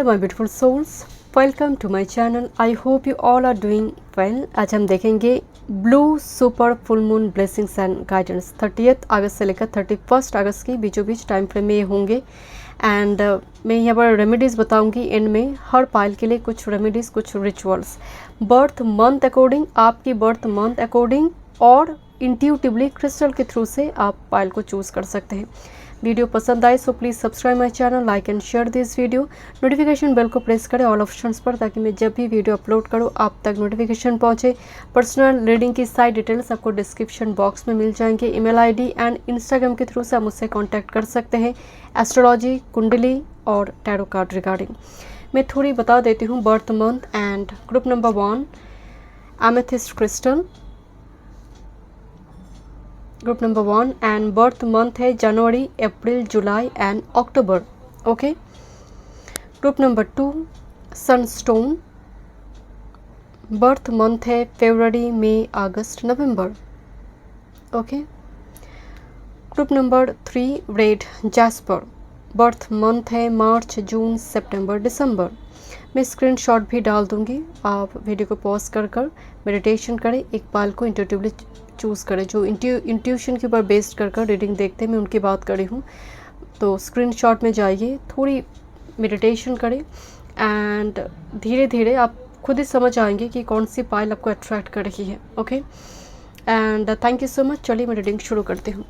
Hello my beautiful souls, welcome to my channel. I hope you all are doing well. आज हम देखेंगे blue super full moon blessings and guidance 30 अगस्त से लेकर 31 अगस्त की बीचों बीच टाइम फ्रेम में ये होंगे। एंड मैं यहाँ पर रेमेडीज़ बताऊंगी एंड में हर पाइल के लिए कुछ रेमेडीज़, कुछ रिचुअल्स बर्थ मंथ अकॉर्डिंग, आपकी बर्थ मंथ अकॉर्डिंग और इंट्यूटिवली क्रिस्टल के थ्रू से आप पाइल को चूज़ कर सकते हैं। वीडियो पसंद आए so please subscribe my channel, like and share this video. Notification bell को प्रेस करें ऑल ऑप्शंस पर, ताकि मैं जब भी वीडियो अपलोड करूं आप तक नोटिफिकेशन पहुंचे। पर्सनल रीडिंग की सारी डिटेल्स आपको डिस्क्रिप्शन बॉक्स में मिल जाएंगे। ईमेल आईडी एंड इंस्टाग्राम के थ्रू से आप मुझसे कॉन्टैक्ट कर सकते हैं एस्ट्रोलॉजी, कुंडली और टैरो कार्ड रिगार्डिंग। मैं थोड़ी बता देती हूँ birth month and group number 1 amethyst crystal, group number 1 and birth month है जनवरी, अप्रैल, जुलाई एंड अक्टूबर। Okay. Group number 2 sunstone, birth month है फरवरी, मई, अगस्त, नवंबर। Okay. Group number 3 red jasper, birth month है मार्च, जून, सितंबर, दिसंबर। मैं स्क्रीनशॉट भी डाल दूंगी, आप वीडियो को पॉज कर मेडिटेशन करें, एक पाल को इंट्यूटिवली चूज़ करें। जो इंट्यूशन के ऊपर बेस्ड कर रीडिंग देखते हैं, मैं उनकी बात करी हूँ। तो स्क्रीनशॉट में जाइए, थोड़ी मेडिटेशन करें एंड धीरे धीरे आप खुद ही समझ आएंगे कि कौन सी पाइल आपको अट्रैक्ट कर रही है। Okay and thank you so much. चलिए मैं रीडिंग शुरू करती हूँ।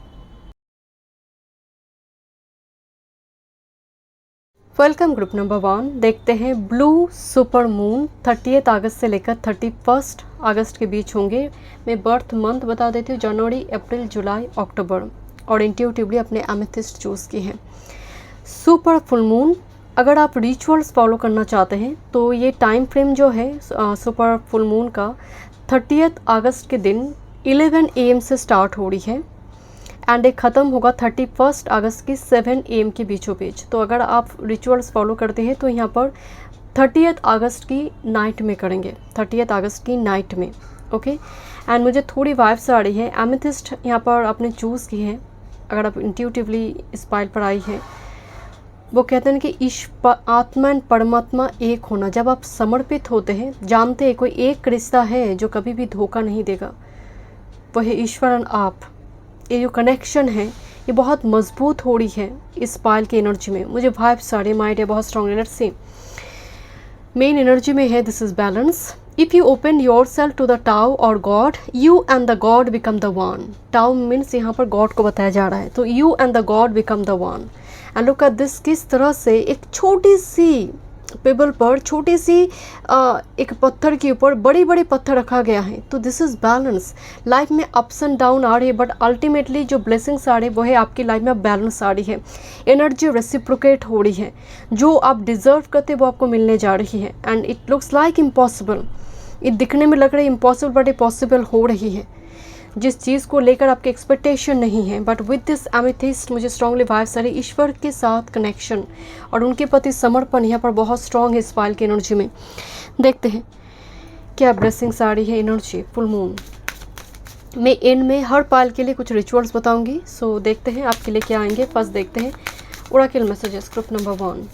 Welcome group number 1। देखते हैं ब्लू सुपर मून 30 अगस्त से लेकर 31 अगस्त के बीच होंगे। मैं बर्थ मंथ बता देती हूँ जनवरी, अप्रैल, जुलाई, अक्टूबर और इंट्यूटिवली अपने एमेथिस्ट चूज़ की है। सुपर फुल मून, अगर आप रिचुअल्स फॉलो करना चाहते हैं तो ये टाइम फ्रेम जो है सुपर फुल मून का 30 अगस्त के दिन 11 AM से स्टार्ट हो रही है एंड एक ख़त्म होगा 31 अगस्त की 7 AM के बीचों बीच। तो अगर आप रिचुअल्स फॉलो करते हैं तो यहाँ पर 30 अगस्त की नाइट में करेंगे, 30 अगस्त की नाइट में। ओके एंड मुझे थोड़ी वाइब्स आ रही है एमेथिस्ट यहाँ पर आपने चूज़ की है। अगर आप इंट्यूटिवली इस पाइल पर आई है, वो कहते हैं कि आत्मा एंड परमात्मा एक होना। जब आप समर्पित होते हैं, जानते हैं कोई एक रिश्ता है जो कभी भी धोखा नहीं देगा, वह है ईश्वर एंड आप। ये जो कनेक्शन है ये बहुत मजबूत हो रही है इस पाइल की एनर्जी में। मुझे वाइब्स आ रही है, माइंड है बहुत स्ट्रॉन्ग एनर्जी, मेन एनर्जी में है। This is balance. If you open yourself to the Tao और God, you and the God become the one. Tao means यहाँ पर गॉड को बताया जा रहा है, तो you and the God become the one. And look at this, किस तरह से एक छोटी सी पेबल पर, छोटी सी एक पत्थर के ऊपर बड़ी बड़ी पत्थर रखा गया है। तो दिस इज़ बैलेंस। लाइफ में अप्स एंड डाउन आ रही है, बट अल्टीमेटली जो ब्लेसिंग्स आ रही है वो है आपकी लाइफ में बैलेंस आ रही है। एनर्जी रेसिप्रोकेट हो रही है, जो आप डिज़र्व करते हैं वो आपको मिलने जा रही है। And it looks like impossible, ये दिखने में लग रहा है इम्पॉसिबल, बट ये पॉसिबल हो रही है। जिस चीज़ को लेकर आपके एक्सपेक्टेशन नहीं है, बट विद दिस एमेथिस्ट मुझे स्ट्रांगली वाइब्स आ रही, ईश्वर के साथ कनेक्शन और उनके प्रति समर्पण यहाँ पर बहुत स्ट्रांग है इस पाइल की एनर्जी में। देखते हैं क्या ब्लेसिंग्स आ रही है एनर्जी फुल मून मैं। एंड में हर पाइल के लिए कुछ रिचुअल्स बताऊंगी, सो देखते हैं आपके लिए क्या आएंगे। फर्स्ट देखते हैं ओरेकल मैसेजेस ग्रुप नंबर 1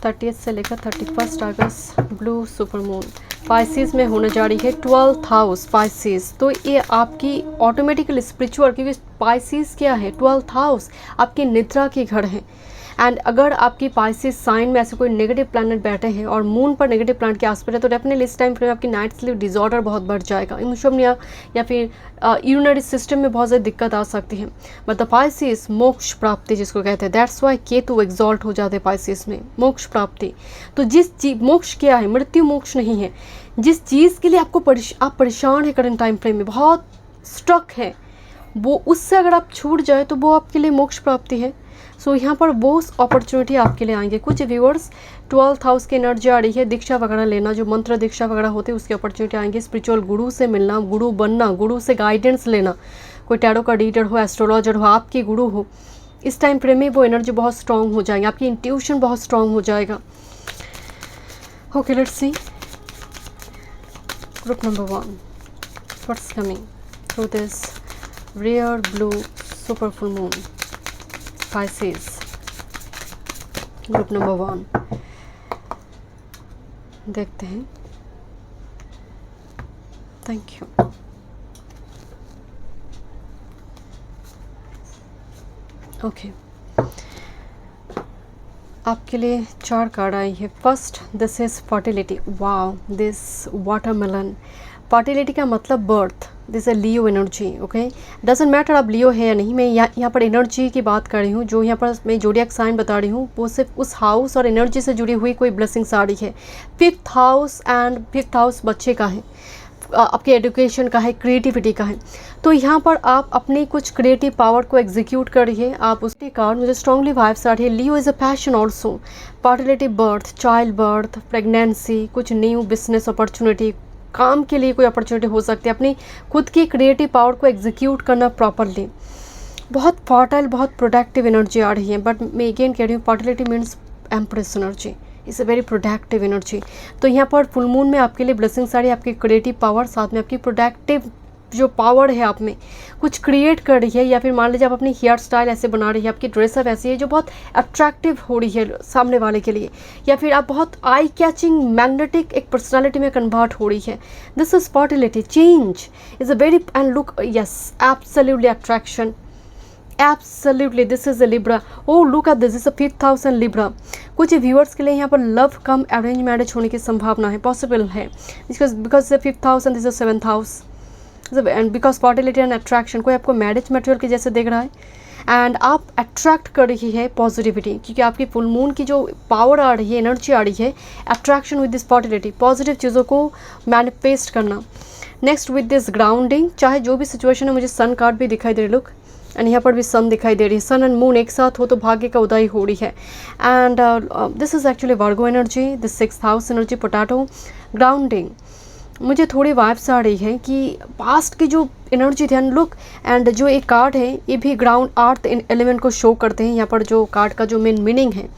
30 से लेकर 31 अगस्त ब्लू सुपर मून पाइसिस में होने जा रही है। 12th हाउस पाइसिस, तो ये आपकी ऑटोमेटिकली स्पिरिचुअल, क्योंकि पाइसिस क्या है, 12th हाउस आपकी निद्रा के घर है। एंड अगर आपकी पाइसिस साइन में ऐसे कोई नेगेटिव प्लैनेट बैठे हैं और मून पर नेगेटिव प्लैनेट के आसपास है, तो डेफिनेटली इस टाइम फ्रेम आपकी नाइट स्लीप डिसऑर्डर बहुत बढ़ जाएगा, इनसोम्निया या फिर यूरिनरी सिस्टम में बहुत ज़्यादा दिक्कत आ सकती है। बट द पाइसिस मोक्ष प्राप्ति जिसको कहते हैं, दैट्स वाई केतु एग्जॉल्ट हो जाते हैं पाइसिस में, मोक्ष प्राप्ति। तो जिस चीज मोक्ष क्या है, मृत्यु मोक्ष नहीं है। जिस चीज़ के लिए आपको आप परेशान है करंट टाइम फ्रेम में, बहुत स्ट्रक है, वो उससे अगर आप छूट जाए तो वो आपके लिए मोक्ष प्राप्ति है। सो यहाँ पर वो अपॉर्चुनिटी आपके लिए आएंगे। कुछ व्यूअर्स 12th हाउस की एनर्जी आ रही है, दीक्षा वगैरह लेना, जो मंत्र दीक्षा वगैरह होते हैं उसकी अपॉर्चुनिटी आएंगे। स्पिरिचुअल गुरु से मिलना, गुरु बनना, गुरु से गाइडेंस लेना, कोई टैरो का रीडर हो, एस्ट्रोलॉजर हो, आपकी गुरु हो, इस टाइम फ्रेम में वो एनर्जी बहुत स्ट्रांग हो जाएगी, आपकी इंट्यूशन बहुत स्ट्रांग हो जाएगा। Okay let's see group number 1 what's coming through this rare blue super full moon Pisces, group number 1 देखते हैं। Thank you. ओके, आपके लिए 4 कार्ड आई है। First, this is fertility. Wow, this watermelon. Fertility का मतलब बर्थ। दिस है लियो energy. Okay, doesn't matter आप लियो है या नहीं, मैं यहाँ पर एनर्जी की बात कर रही हूँ। जो यहाँ पर मैं जोडियक साइन बता रही हूँ वो सिर्फ उस हाउस और एनर्जी से जुड़ी हुई कोई ब्लेसिंग्स आ रही है। 5th house and 5th house बच्चे का है, आपके एजुकेशन का है, क्रिएटिविटी का है। तो यहाँ पर आप अपनी कुछ क्रिएटिव पावर को एग्जीक्यूट करिए। आप उसके कारण मुझे स्ट्रांगली वाइब्स आ रही है। Leo is a passion also. Fertility, birth, child birth, pregnancy, कुछ न्यू बिजनेस अपॉर्चुनिटी, काम के लिए कोई अपॉर्चुनिटी हो सकती है। अपनी खुद की क्रिएटिव पावर को एग्जीक्यूट करना प्रॉपरली। बहुत फर्टाइल, बहुत प्रोडक्टिव एनर्जी आ रही है। बट मैं अगेन कह रही हूँ, fertility means empress energy, is a very productive energy. तो यहाँ पर फुल मून में आपके लिए ब्लेसिंग्स आ रही है। आपकी क्रिएटिव पावर, साथ में आपकी प्रोडक्टिव जो पावर है आप में कुछ क्रिएट कर रही है। या फिर मान लीजिए आप अपनी हेयर स्टाइल ऐसे बना रही है, आपकी ड्रेसअप ऐसी है जो बहुत अट्रैक्टिव हो रही है सामने वाले के लिए, या फिर आप बहुत आई कैचिंग मैग्नेटिक एक पर्सनालिटी में कन्वर्ट हो रही है। This is fertility. Change is a very and look, yes, absolutely attraction, absolutely. This is a Libra. Oh look at this is a 5th house and Libra. कुछ viewers के लिए यहाँ पर लव कम arrange marriage होने की संभावना है, possible है, because 5th house and this is 7th house and because fertility and attraction. कोई आपको मैरिज मटेरियल के जैसे देख रहा है एंड आप अट्रैक्ट कर रही है पॉजिटिविटी, क्योंकि आपकी फुल मून की जो पावर आ रही है, एनर्जी आ रही है, attraction with this fertility, positive चीज़ों को मैनिफेस्ट करना। नेक्स्ट विद दिस ग्राउंडिंग, चाहे जो भी सिचुएशन है, मुझे सन कार्ड भी दिखाई दे रही, लुक, एंड यहाँ पर भी सन दिखाई दे रही है। सन एंड मून एक साथ हो तो भाग्य का उदय हो रही है। And this is actually Virgo energy, this 6th house energy, potato. Grounding, मुझे थोड़ी वाइब्स आ रही है कि पास्ट की जो एनर्जी थी, एंड लुक, एंड जो एक कार्ड है ये भी ग्राउंड अर्थ एलिमेंट को शो करते हैं। यहाँ पर जो कार्ड का जो मेन मीनिंग है,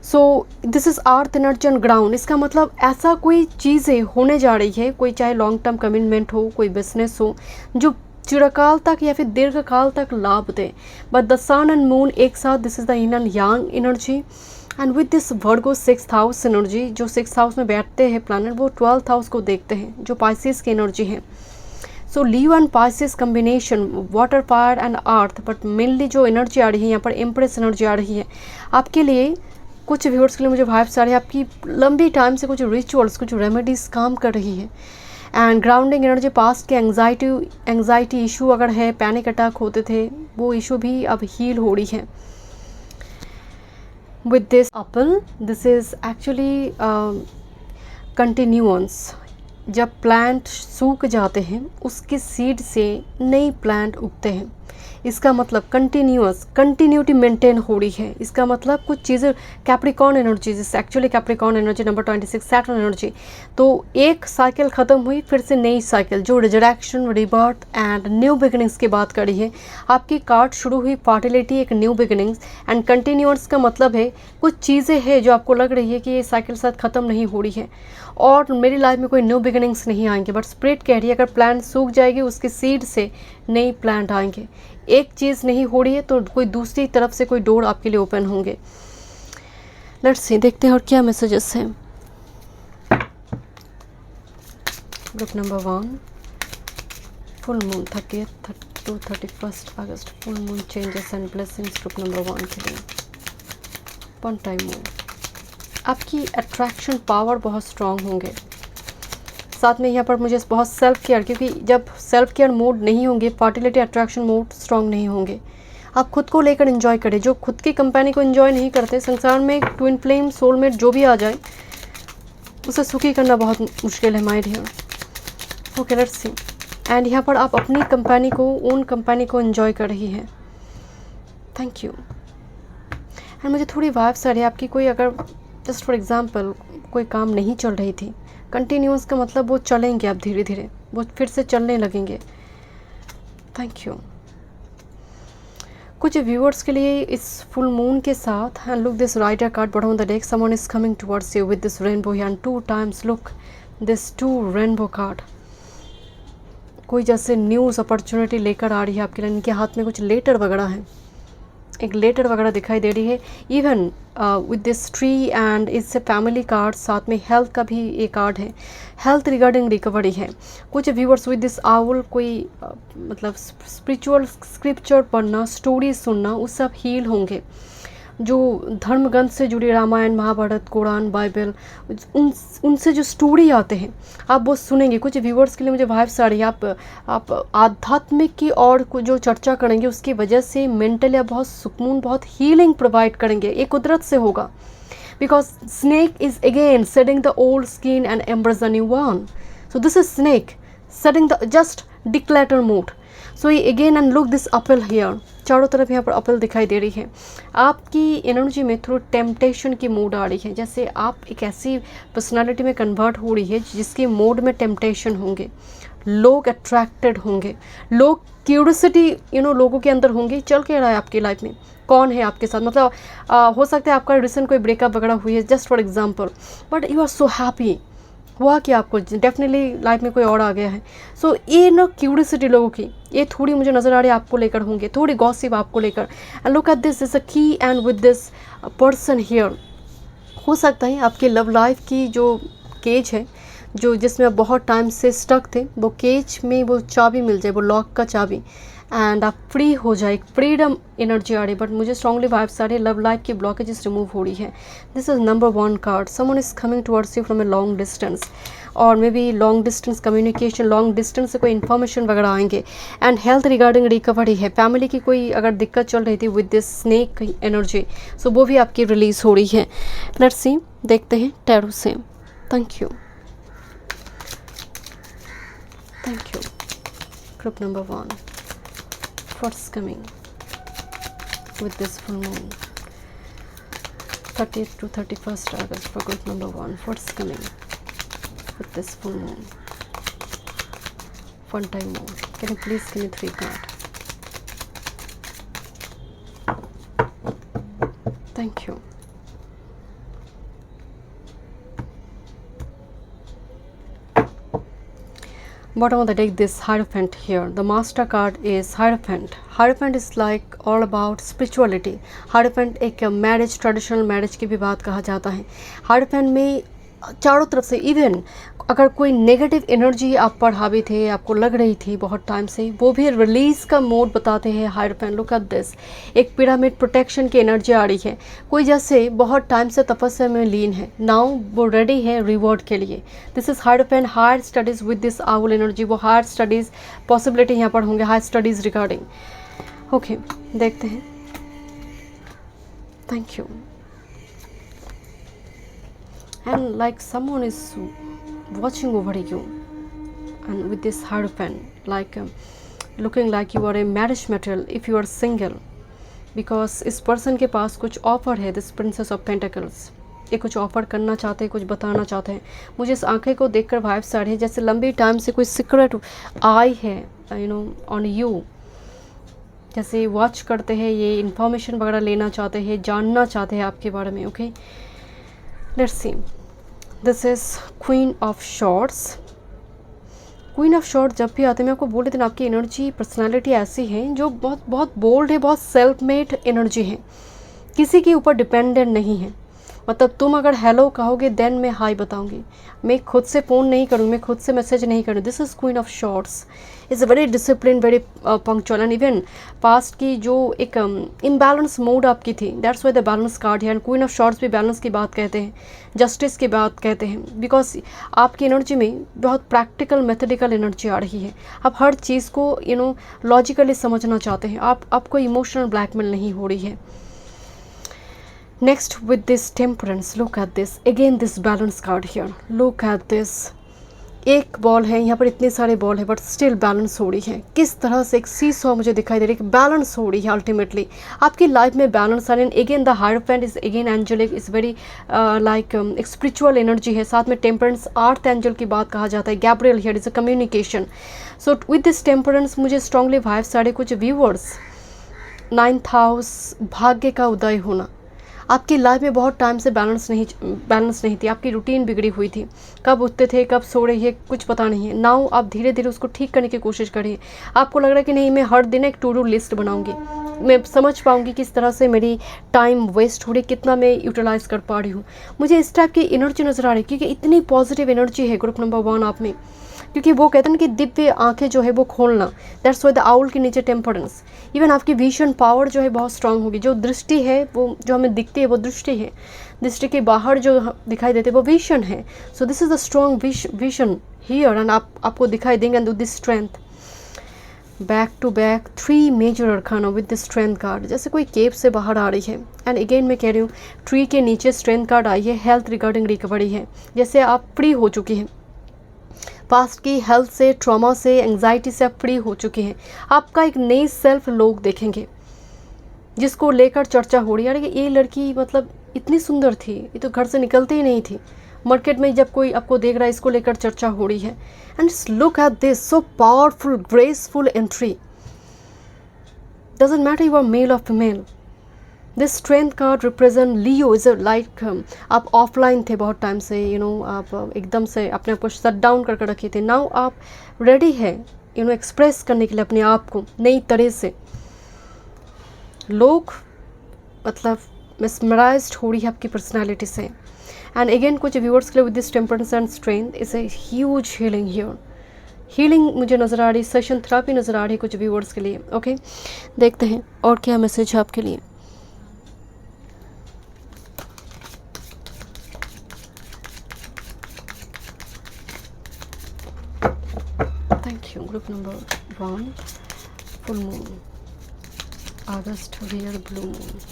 so this is earth energy and ground. इसका मतलब ऐसा कोई चीज़ें होने जा रही है, कोई चाहे लॉन्ग टर्म कमिटमेंट हो, कोई बिजनेस हो, जो चिरकाल तक या फिर दीर्घकाल तक लाभ दे। But the sun and moon एक साथ, this is the yin and yang energy. And with this Virgo 6th house energy, जो 6th हाउस में बैठते हैं प्लैनेट, वो 12th हाउस को देखते हैं, जो पाइसेस की एनर्जी है। So Leo and Pisces combination, water, fire and earth. But mainly जो एनर्जी आ रही है यहाँ पर, एम्प्रेस एनर्जी आ रही है आपके लिए। कुछ व्यूअर्स के लिए मुझे वाइब्स आ रही है, आपकी लंबी टाइम से कुछ रिचुअल्स, कुछ रेमेडीज़ काम कर रही है। एंड ग्राउंडिंग एनर्जी, पास्ट के एंग्जाइटी इशू अगर है, पैनिक अटैक होते थे, वो इशू भी अब हील हो रही है। With this apple, this is actually continuance। जब प्लांट सूख जाते हैं उसके सीड से नई प्लांट उगते हैं। इसका मतलब कंटिन्यूटी मेंटेन हो रही है। इसका मतलब कुछ चीज़ें, कैप्रिकॉर्न एनर्जी, जिस actually Capricorn energy number 26, Saturn energy. तो एक साइकिल ख़त्म हुई, फिर से नई साइकिल, जो resurrection, rebirth and new beginnings की बात करी है। आपकी कार्ड शुरू हुई फर्टिलिटी, एक न्यू बिगिनिंग्स, एंड कंटिन्यूअर्स का मतलब है कुछ चीज़ें हैं जो आपको लग रही है कि ये साइकिल साथ ख़त्म नहीं हो रही है और मेरी लाइफ में कोई न्यू बिगिनिंग्स नहीं आएंगे। बट स्पिरिट कह रही है अगर प्लांट सूख जाएगी उसके सीड से नई प्लांट आएंगे। एक चीज़ नहीं हो रही है तो कोई दूसरी तरफ से कोई डोर आपके लिए ओपन होंगे। लेट्स सी, देखते हैं और क्या मैसेजेस हैं। Group number 1, full moon 30th to 31st August, full moon changes and blessings group number 1 के लिए। 1 टाइम मून, आपकी अट्रैक्शन पावर बहुत स्ट्रांग होंगे। साथ में यहाँ पर मुझे बहुत सेल्फ केयर, क्योंकि जब सेल्फ केयर मोड नहीं होंगे, फर्टिलिटी अट्रैक्शन मोड स्ट्रांग नहीं होंगे। आप खुद को लेकर एंजॉय करें। जो खुद की कंपनी को एंजॉय नहीं करते, संसार में ट्विन फ्लेम, सोलमेट जो भी आ जाए उसे सुखी करना बहुत मुश्किल है my dear. Okay, let's see. And यहाँ पर आप अपनी कंपनी को, ओन कंपनी को एंजॉय कर रही है। Thank you. एंड मुझे थोड़ी वाइब्स आ रही है आपकी, कोई अगर जस्ट फॉर एग्जांपल कोई काम नहीं चल रही थी, कंटिन्यूस का मतलब वो चलेंगे, अब धीरे धीरे वो फिर से चलने लगेंगे। Thank you. कुछ व्यूअर्स के लिए इस फुल मून के साथ, and look this writer card bottom the deck, someone is coming towards you with this rainbow and 2 times look this 2 rainbow card. कोई जैसे न्यूज़ अपॉर्चुनिटी लेकर आ रही है आपके लिए, इनके हाथ में कुछ लेटर वगैरह है। एक लेटर वगैरह दिखाई दे रही है, even with this tree and इससे फैमिली कार्ड, साथ में हेल्थ का भी ये कार्ड है, हेल्थ रिगार्डिंग रिकवरी है। कुछ व्यूअर्स विद दिस आउल कोई मतलब स्पिरिचुअल स्क्रिप्चर पढ़ना, स्टोरी सुनना, उस सब हील होंगे। जो धर्म ग्रंथ से जुड़ी रामायण, महाभारत, कुरान, बाइबल, उनसे जो स्टोरी आते हैं आप वो सुनेंगे। कुछ व्यूअर्स के लिए मुझे वाइब्स आ रही है, आप आध्यात्मिक की और जो चर्चा करेंगे उसकी वजह से मेंटली आप बहुत सुकून, बहुत हीलिंग प्रोवाइड करेंगे। ये कुदरत से होगा, because snake is again setting the old skin and embrace the new one. So this is snake setting the just declutter mode. So ये again and look this apple here, चारों तरफ यहाँ पर अपल दिखाई दे रही है। आपकी एनर्जी में थ्रू टेम्पटेशन की मूड आ रही है, जैसे आप एक ऐसी पर्सनालिटी में कन्वर्ट हो रही है जिसके मूड में टेम्पटेशन होंगे, लोग अट्रैक्टेड होंगे, लोग क्यूरियोसिटी लोगों के अंदर होंगे, चल के रहा है आपकी लाइफ में, कौन है आपके साथ। मतलब हो सकता है आपका रिसेंट कोई ब्रेकअप वगैरह हुई है, just for example, but you are so happy, हुआ कि आपको डेफिनेटली लाइफ में कोई और आ गया है। सो ये क्यूरियोसिटी लोगों की ये थोड़ी मुझे नज़र आ रही है आपको लेकर होंगे, थोड़ी गॉसिप आपको लेकर। And look at this is a key and with this person here. हो सकता है आपकी लव लाइफ की जो केज है, जो जिसमें आप बहुत टाइम से स्टक थे, वो केज में वो चाबी मिल जाए, वो लॉक का चाबी, एंड आप फ्री हो जाए, एक फ्रीडम एनर्जी आ रही है। बट मुझे स्ट्रांगली वाइब्स आ रही है लव लाइफ की ब्लॉकेजेस रिमूव हो रही है। This is number 1 card, someone is coming towards you from a long distance, और maybe long distance communication, long distance से कोई इन्फॉर्मेशन वगैरह आएंगे। एंड हेल्थ रिगार्डिंग रिकवरी है, फैमिली की कोई अगर दिक्कत चल रही थी with this snake energy, so वो भी आपकी रिलीज हो रही है। लेट्स सी, देखते हैं टैरो से। Thank you, thank you. Group number 1, what's coming with this full moon, 30th to 31st August for group number 1. What's coming with this full moon? One time more, can you please give me 3 cards? Thank you. Bottom of the deck, this Hierophant here. The master card is Hierophant. Hierophant is like all about spirituality. Hierophant एक marriage, traditional marriage की भी बात कहा जाता है। Hierophant में चारों तरफ से, इवन अगर कोई नेगेटिव एनर्जी आप पर हावी थे, आपको लग रही थी बहुत टाइम से, वो भी रिलीज़ का मोड बताते हैं हायरफेंट। लुक एट दिस, एक पिरामिड प्रोटेक्शन की एनर्जी आ रही है। कोई जैसे बहुत टाइम से तपस्या में लीन है, नाउ वो रेडी है रिवॉर्ड के लिए। This is hierophant, higher studies with this owl energy. वो हायर स्टडीज़ पॉसिबिलिटी यहाँ पर होंगे, हायर स्टडीज़ रिगार्डिंग। ओके, देखते हैं। Thank you. And like someone is watching over you, and with this Hierophant, like looking like you are a marriage material if you are single, because इस person के पास कुछ offer है। This princess of pentacles, ये कुछ offer करना चाहते हैं, कुछ बताना चाहते हैं। मुझे इस आंखें को देखकर वाइब्स आ रही है जैसे लंबी टाइम से कोई सीक्रेट आई है ऑन यू, जैसे वॉच करते हैं, ये इन्फॉर्मेशन वगैरह लेना चाहते हैं, जानना चाहते हैं आपके बारे में। Okay, let's C, this is queen of shorts. Queen of short जब भी आते हैं, मैं आपको बोल रही थी ना, आपकी एनर्जी, पर्सनालिटी ऐसी है जो बहुत बहुत बोल्ड है, बहुत सेल्फ मेड एनर्जी है, किसी के ऊपर डिपेंडेंट नहीं है। मतलब तुम अगर हेलो कहोगे देन मैं हाई बताऊंगी, मैं खुद से फ़ोन नहीं करूँगी, मैं खुद से मैसेज नहीं करूँगी। This is queen of shorts, is a very discipline, very punctual, and even past की जो एक इम्बैलेंस मूड आपकी थी, that's why the balance card है। एंड क्वीन ऑफ शॉर्ट्स भी बैलेंस की बात कहते हैं, जस्टिस की बात कहते हैं, बिकॉज आपकी एनर्जी में बहुत प्रैक्टिकल मेथडिकल एनर्जी आ रही है। आप हर चीज़ को लॉजिकली समझना चाहते हैं, आपको इमोशनल ब्लैकमेल नहीं हो रही है। Next with this temperance, look at this again, this balance card here, look at this। एक बॉल है यहाँ पर, इतने सारे बॉल है बट स्टिल बैलेंस हो रही है। किस तरह से एक सीसॉ मुझे दिखाई दे रही है कि बैलेंस हो रही है। अल्टीमेटली आपकी लाइफ में बैलेंस आ रही है। Again the hierophant is again angelic, is very like एक स्पिरिचुअल एनर्जी है। साथ में टेम्परेंस, आर्थ एंजल की बात कहा जाता है। Gabriel here is a communication. So with this temperance मुझे स्ट्रांगली वाइब्स साढ़े कुछ व्यूअर्स, 9th हाउस, भाग्य का उदय होना। आपकी लाइफ में बहुत टाइम से बैलेंस नहीं थी, आपकी रूटीन बिगड़ी हुई थी, कब उठते थे कब सो रही है कुछ पता नहीं है। नाउ आप धीरे धीरे उसको ठीक करने की कोशिश करिए। आपको लग रहा है कि नहीं, मैं हर दिन एक टू डू लिस्ट बनाऊंगी, मैं समझ पाऊँगी किस तरह से मेरी टाइम वेस्ट हो रही, कितना मैं यूटिलाइज़ कर पा रही हूँ। मुझे इस टाइप की एनर्जी नज़र आ रही है, क्योंकि इतनी पॉजिटिव एनर्जी है ग्रुप नंबर 1 आप में। क्योंकि वो कहते हैं ना कि दिव्य आंखें जो है वो खोलना, दैट्स वाई द आउल के नीचे टेम्परेंस। इवन आपकी विजन पावर जो है बहुत स्ट्रांग होगी। जो दृष्टि है वो जो हमें दिखती है वो दृष्टि है, दृष्टि के बाहर जो दिखाई देते हैं वो विजन है। So this is a strong vision here, and आपको दिखाई देंगे and this strength. Back to back 3 major arcana with the strength card, जैसे कोई केव से बाहर आ रही है। एंड अगेन मैं कह रही हूँ ट्री के नीचे स्ट्रेंथ कार्ड आई है, हेल्थ रिगार्डिंग रिकवरी है, जैसे आप फ्री हो चुकी हैं पास्ट की हेल्थ से, ट्रॉमा से, एंग्जाइटी से आप फ्री हो चुके हैं। आपका एक नई सेल्फ लोग देखेंगे जिसको लेकर चर्चा हो रही है। अरे ये लड़की मतलब इतनी सुंदर थी, ये तो घर से निकलती ही नहीं थी। मार्केट में जब कोई आपको देख रहा है इसको लेकर चर्चा हो रही है। And look at this so powerful graceful entry, doesn't matter you are male और female. This strength card represent Leo is like आप ऑफलाइन थे बहुत टाइम से, आप एकदम से अपने आप को शट डाउन करके रखे थे। नाउ आप रेडी है एक्सप्रेस करने के लिए अपने आप को नई तरह से। लोग मतलब मिसमराइज्ड हो रही है आपकी पर्सनैलिटी से। एंड अगेन कुछ व्यूअर्स के लिए with this temperance and strength is a huge healing here. Healing मुझे नज़र आ रही, सेशन थेरापी नज़र आ रही कुछ व्यूअर्स के लिए। ओके देखते हैं और क्या मैसेज है आपके लिए। Thank you. Group number 1, full moon, August, real blue moon.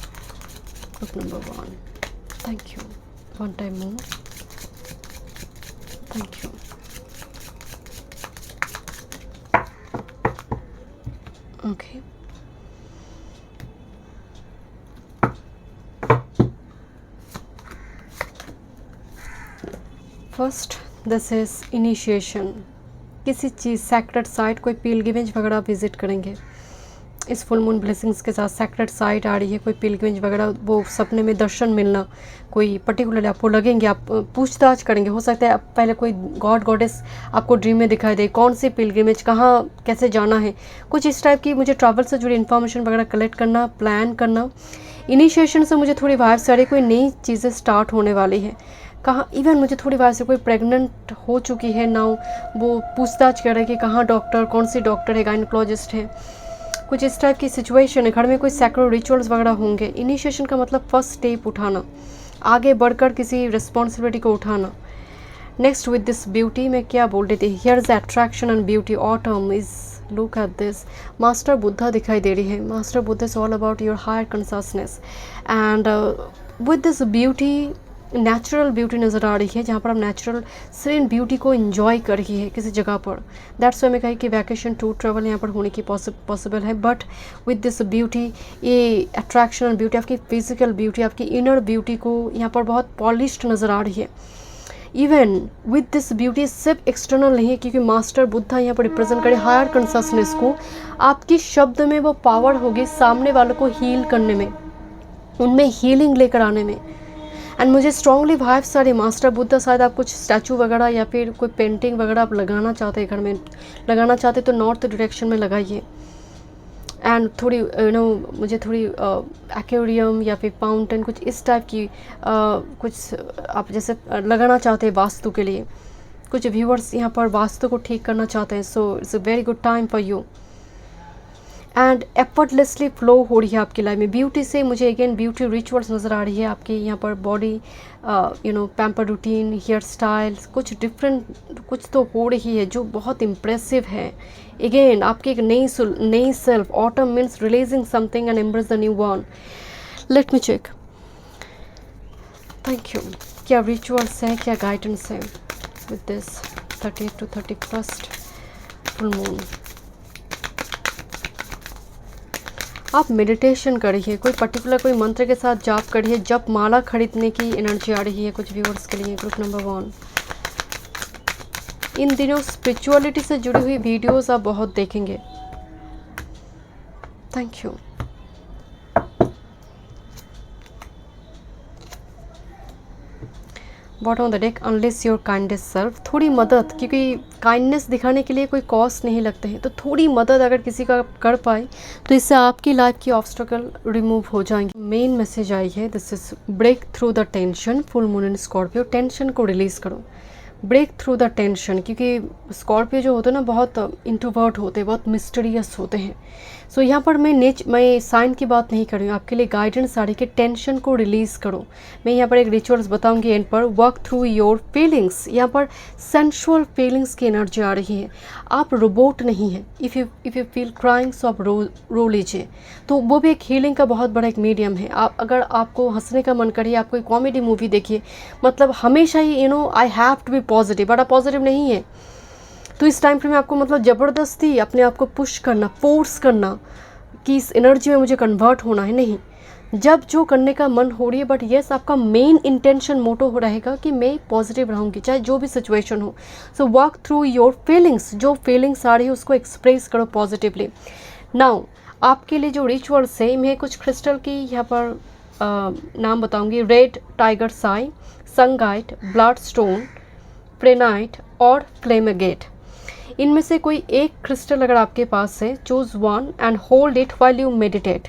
Group number 1. Thank you. One time moon. Thank you. Okay. First, this is initiation. किसी चीज़ सैक्रेड साइट, कोई पिलग्रिमेज वगैरह विजिट करेंगे। इस फुल मून ब्लेसिंग्स के साथ sacred site आ रही है, कोई पिलग्रिमेज वगैरह, वो सपने में दर्शन मिलना, कोई पर्टिकुलरली आपको लगेंगे, आप पूछताछ करेंगे। हो सकता है आप पहले कोई गॉड गॉडेस आपको ड्रीम में दिखाई दे, कौन सी पिलग्रिमेज, कहाँ कैसे जाना है, कुछ इस टाइप की मुझे ट्रैवल से जुड़ी इन्फॉर्मेशन वगैरह कलेक्ट करना, प्लान करना। इनिशिएशन से मुझे थोड़ी वाइब्स आ रही, कोई नई चीज़ें स्टार्ट होने वाली है। कहाँ इवन मुझे थोड़ी बार से कोई प्रेग्नेंट हो चुकी है नाउ, वो पूछताछ कर रहे हैं कि कहाँ डॉक्टर, कौन सी डॉक्टर है, गायनोकोलॉजिस्ट है, कुछ इस टाइप की सिचुएशन है। घर में कोई सैक्रेड रिचुअल्स वगैरह होंगे। इनिशिएशन का मतलब फर्स्ट स्टेप उठाना, आगे बढ़कर किसी रिस्पॉन्सिबिलिटी को उठाना। नेक्स्ट विद दिस ब्यूटी में क्या बोल रही थी, here is attraction and beauty, autumn is, look at this, master Buddha दिखाई दे रही है। Master Buddha is all about your higher consciousness and with this beauty natural beauty नज़र आ रही है, जहाँ पर आप नेचुरल सीन ब्यूटी को एंजॉय कर रही है किसी जगह पर। दैट्स वाई मैं कही कि वैकेशन टूर ट्रैवल यहाँ पर होने की पॉसिबल है। बट विद दिस ब्यूटी, ये अट्रैक्शन एंड ब्यूटी, आपकी फिजिकल ब्यूटी, आपकी इनर ब्यूटी को यहाँ पर बहुत पॉलिश्ड नज़र आ रही है। इवन विद दिस ब्यूटी सिर्फ एक्सटर्नल नहीं है, क्योंकि मास्टर बुद्धा यहाँ पर रिप्रेजेंट करे हायर कंसियसनेस को। आपकी शब्द में वो पावर होगी सामने वालों को हील करने में, उनमें हीलिंग लेकर आने में। एंड मुझे स्ट्रॉन्गली वाइब्स आ रही मास्टर बुद्धा, शायद आप कुछ स्टैचू वगैरह या फिर कोई पेंटिंग वगैरह आप लगाना चाहते हैं, घर में लगाना चाहते तो नॉर्थ डायरेक्शन में लगाइए। एंड थोड़ी मुझे थोड़ी एक्वेरियम या फिर फाउंटेन, कुछ इस टाइप की कुछ आप जैसे लगाना चाहते हैं वास्तु के लिए। कुछ व्यूअर्स यहाँ पर वास्तु को ठीक करना चाहते हैं, so it's a very good time for you. And effortlessly flow हो रही है आपकी लाइफ में ब्यूटी से। मुझे अगेन ब्यूटी रिचुअल्स नज़र आ रही है आपकी यहाँ पर, body pamper routine, hair style, कुछ डिफरेंट कुछ तो हो रही है जो बहुत इम्प्रेसिव है। अगेन आपकी एक नई self, autumn means releasing something and embrace the new one. Let me check. Thank you. क्या रिचुअल्स है, क्या गाइडेंस है with this 30 to 31st full moon. आप मेडिटेशन करिए, कोई पर्टिकुलर कोई मंत्र के साथ जाप करिए, जप माला खरीदने की एनर्जी आ रही है कुछ व्यूअर्स के लिए। ग्रुप नंबर 1, इन दिनों स्पिरिचुअलिटी से जुड़ी हुई वीडियोस आप बहुत देखेंगे। Thank you. Bottom of the deck, unless your kindest self, थोड़ी मदद, क्योंकि काइंडनेस दिखाने के लिए कोई कॉस्ट नहीं लगते हैं, तो थोड़ी मदद अगर किसी का कर पाए तो इससे आपकी लाइफ की ऑब्स्टेकल रिमूव हो जाएंगे। मेन मैसेज आई है, this is break through the tension, full moon in Scorpio, tension को रिलीज़ करो, ब्रेक थ्रू द टेंशन, क्योंकि स्कॉर्पियो जो होते हैं ना बहुत इंट्रोवर्ट होते हैं, बहुत मिस्टीरियस होते हैं। सो यहाँ पर मैं साइन की बात नहीं कर रही हूँ, आपके लिए गाइडेंस आ रही है कि टेंशन को रिलीज़ करो। मैं यहाँ पर एक रिचुअल्स बताऊंगी एंड पर, वर्क थ्रू योर फीलिंग्स, यहाँ पर सेंशुअल फीलिंग्स की एनर्जी आ रही है। आप रोबोट नहीं हैं। If you feel crying so आप रो लीजिए, तो वो भी एक हीलिंग का बहुत बड़ा एक मीडियम है। आप अगर आपको हंसने का मन करे, आप कोई कॉमेडी मूवी देखिए, मतलब हमेशा ही I have to be positive, बड़ा पॉजिटिव नहीं है। तो इस टाइम फ्रेम में आपको मतलब ज़बरदस्ती अपने आप को पुश करना, फोर्स करना कि इस एनर्जी में मुझे कन्वर्ट होना है, नहीं। जब जो करने का मन हो रही है, बट येस आपका मेन इंटेंशन मोटो हो रहेगा कि मैं पॉजिटिव रहूँगी चाहे जो भी सिचुएशन हो। So work through your feelings, जो फीलिंग्स आ रही है उसको एक्सप्रेस करो पॉजिटिवली। नाउ आपके लिए जो रिचुअल्स है, मैं कुछ क्रिस्टल की यहाँ पर नाम बताऊँगी, red tiger eye, shungite, blood stone, prehnite और फ्लेमेगेट। इनमें से कोई एक क्रिस्टल अगर आपके पास है, choose one and hold it while you meditate.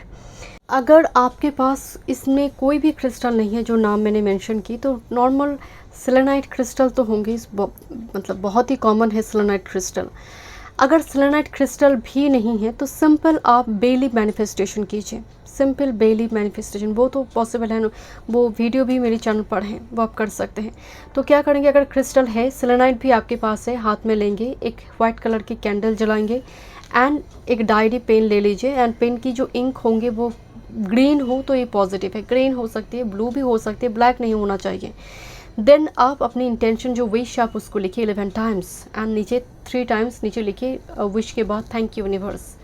अगर आपके पास इसमें कोई भी क्रिस्टल नहीं है जो नाम मैंने मेंशन की, तो नॉर्मल सेलेनाइट क्रिस्टल तो होंगे, मतलब बहुत ही कॉमन है सेलेनाइट क्रिस्टल। अगर सेलेनाइट क्रिस्टल भी नहीं है तो सिंपल आप बेली मैनिफेस्टेशन कीजिए, सिंपल बेली मैनिफेस्टेशन, वो तो पॉसिबल है ना, वो वीडियो भी मेरे चैनल पर है, वो आप कर सकते हैं। तो क्या करेंगे, अगर क्रिस्टल है, सेलेनाइट भी आपके पास है, हाथ में लेंगे, एक वाइट कलर की कैंडल जलाएंगे एंड एक डायरी पेन ले लीजिए, एंड पेन की जो इंक होंगे वो ग्रीन हो तो ये पॉजिटिव है, ग्रीन हो सकती है, ब्लू भी हो सकती है, ब्लैक नहीं होना चाहिए। देन आप अपनी इंटेंशन जो विश आप उसको लिखिए 11 टाइम्स एंड नीचे 3 टाइम्स नीचे लिखिए विश के बाद थैंक यू यूनिवर्स।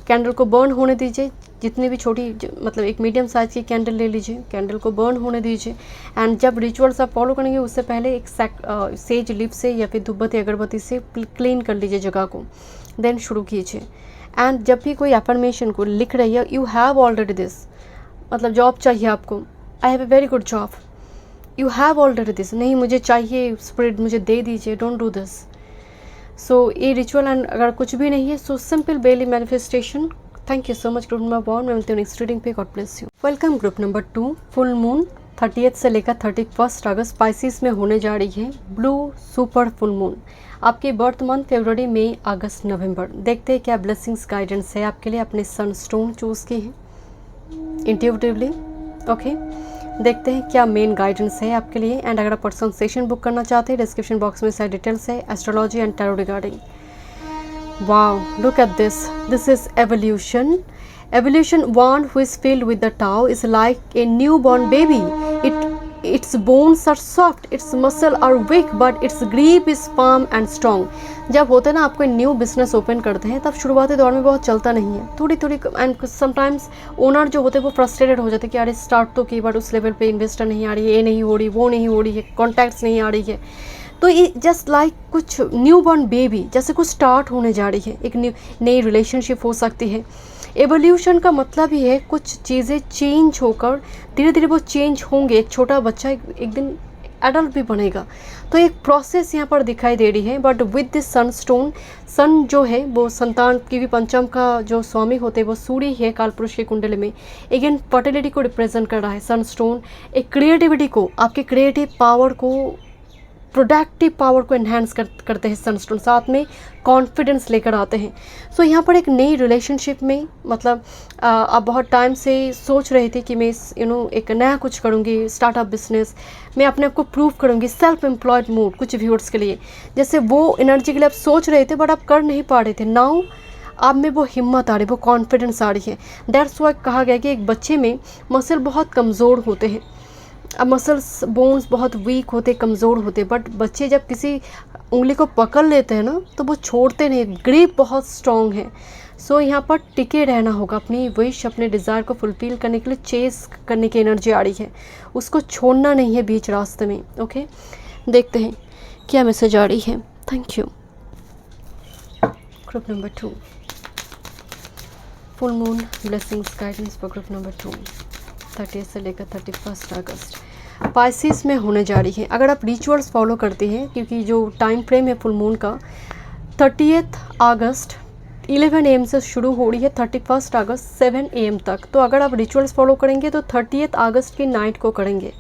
कैंडल को बर्न होने दीजिए, जितनी भी छोटी मतलब एक मीडियम साइज़ की कैंडल ले लीजिए, कैंडल को बर्न होने दीजिए। एंड जब रिचुअल्स आप फॉलो करेंगे उससे पहले एक सेज लिप से या फिर धूपबत्ती अगरबत्ती से क्लीन कर लीजिए जगह को, देन शुरू कीजिए। एंड जब भी कोई अफर्मेशन को लिख रही है, यू हैव ऑलरेडी दिस, मतलब जॉब चाहिए आपको, I have a very good job, you have already this, नहीं मुझे चाहिए, स्पिरिट मुझे दे दीजिए, डोंट डू दिस। सो ये रिचुअल एंड अगर कुछ भी नहीं है, so simple belly manifestation. Thank you so much group number 1, मैं मिलती हूँ नेक्स्ट रीडिंग पे, God bless you. Welcome group number 2, full moon 30th से लेकर 31 अगस्त स्पाइसिस में होने जा रही है, ब्लू सुपर फुल मून। आपके बर्थ मंथ फरवरी, मई, अगस्त, नवंबर। देखते हैं क्या ब्लेसिंग्स गाइडेंस है आपके लिए। अपने सनस्टोन चूज़ की है इंट्यूटिवली, ओके। देखते हैं क्या मेन गाइडेंस है आपके लिए। एंड अगर आप पर्सनल सेशन बुक करना चाहते हैं, डिस्क्रिप्शन बॉक्स में सारी डिटेल्स है astrology and tarot regarding. Wow, look at this, this is evolution. Evolution, one who is filled with the Tao, is like a newborn baby. Its bones are soft, its muscles are weak, but its grip is firm and strong. जब होता है ना, आप कोई new business open करते हैं, तब शुरुआती दौर में बहुत चलता नहीं है, थोड़ी थोड़ी, एंड समटाइम्स ओनर जो होते हैं वो फ्रस्ट्रेटेड हो जाते हैं कि अरे स्टार्ट तो की, बट उस लेवल पे इन्वेस्टर नहीं आ रही है, ये नहीं हो रही, वो नहीं हो रही है, कॉन्टैक्ट्स नहीं आ रही है। तो ये जस्ट लाइक कुछ न्यू बॉर्न बेबी जैसे कुछ स्टार्ट होने जा रही है, एक नई रिलेशनशिप हो सकती है। एवोल्यूशन का मतलब ही है कुछ चीज़ें चेंज होकर धीरे धीरे वो चेंज होंगे। एक छोटा बच्चा एक दिन एडल्ट भी बनेगा, तो एक प्रोसेस यहाँ पर दिखाई दे रही है। बट विद दिस सनस्टोन, सन जो है वो संतान की भी पंचम का जो स्वामी होते हैं वो सूर्य है कालपुरुष के कुंडली में, अगेन फर्टिलिटी को रिप्रेजेंट कर रहा है सनस्टोन। एक क्रिएटिविटी को, आपके क्रिएटिव पावर को, प्रोडक्टिव पावर को एनहांस करते हैं सनस्टोन, साथ में कॉन्फिडेंस लेकर आते हैं। सो यहाँ पर एक नई रिलेशनशिप में, मतलब आप बहुत टाइम से सोच रहे थे कि मैं एक नया कुछ करूँगी, स्टार्टअप बिजनेस, मैं अपने आप को प्रूव करूँगी, सेल्फ एम्प्लॉयड मूड कुछ व्यूअर्स के लिए, जैसे वो एनर्जी के लिए आप सोच रहे थे बट आप कर नहीं पा रहे थे। नाउ आप में वो हिम्मत आ रही, वो कॉन्फिडेंस आ रही है। दैट्स व्हाई कहा गया कि एक बच्चे में मसल बहुत कमज़ोर होते हैं, मसल्स बोन्स बहुत वीक होते, कमज़ोर होते, बट बच्चे जब किसी उंगली को पकड़ लेते हैं ना तो वो छोड़ते नहीं, ग्रिप बहुत स्ट्रॉन्ग है। सो यहाँ पर टिके रहना होगा, अपनी विश, अपने डिज़ायर को फुलफिल करने के लिए चेस करने की एनर्जी आ रही है, उसको छोड़ना नहीं है बीच रास्ते में, ओके। देखते हैं क्या मैसेज आ रही है। Thank you. Group number 2, full moon blessings guidance for group number 2, 30 से लेकर 31 अगस्त। पाइसिस में होने जा रही है। अगर आप रिचुअल्स फॉलो करते हैं, क्योंकि जो टाइम फ्रेम है फुल मून का 30 अगस्त 11 AM से शुरू हो रही है 31 अगस्त 7 AM तक। तो अगर आप रिचुअल्स फॉलो करेंगे तो 30 अगस्त की नाइट को करेंगे।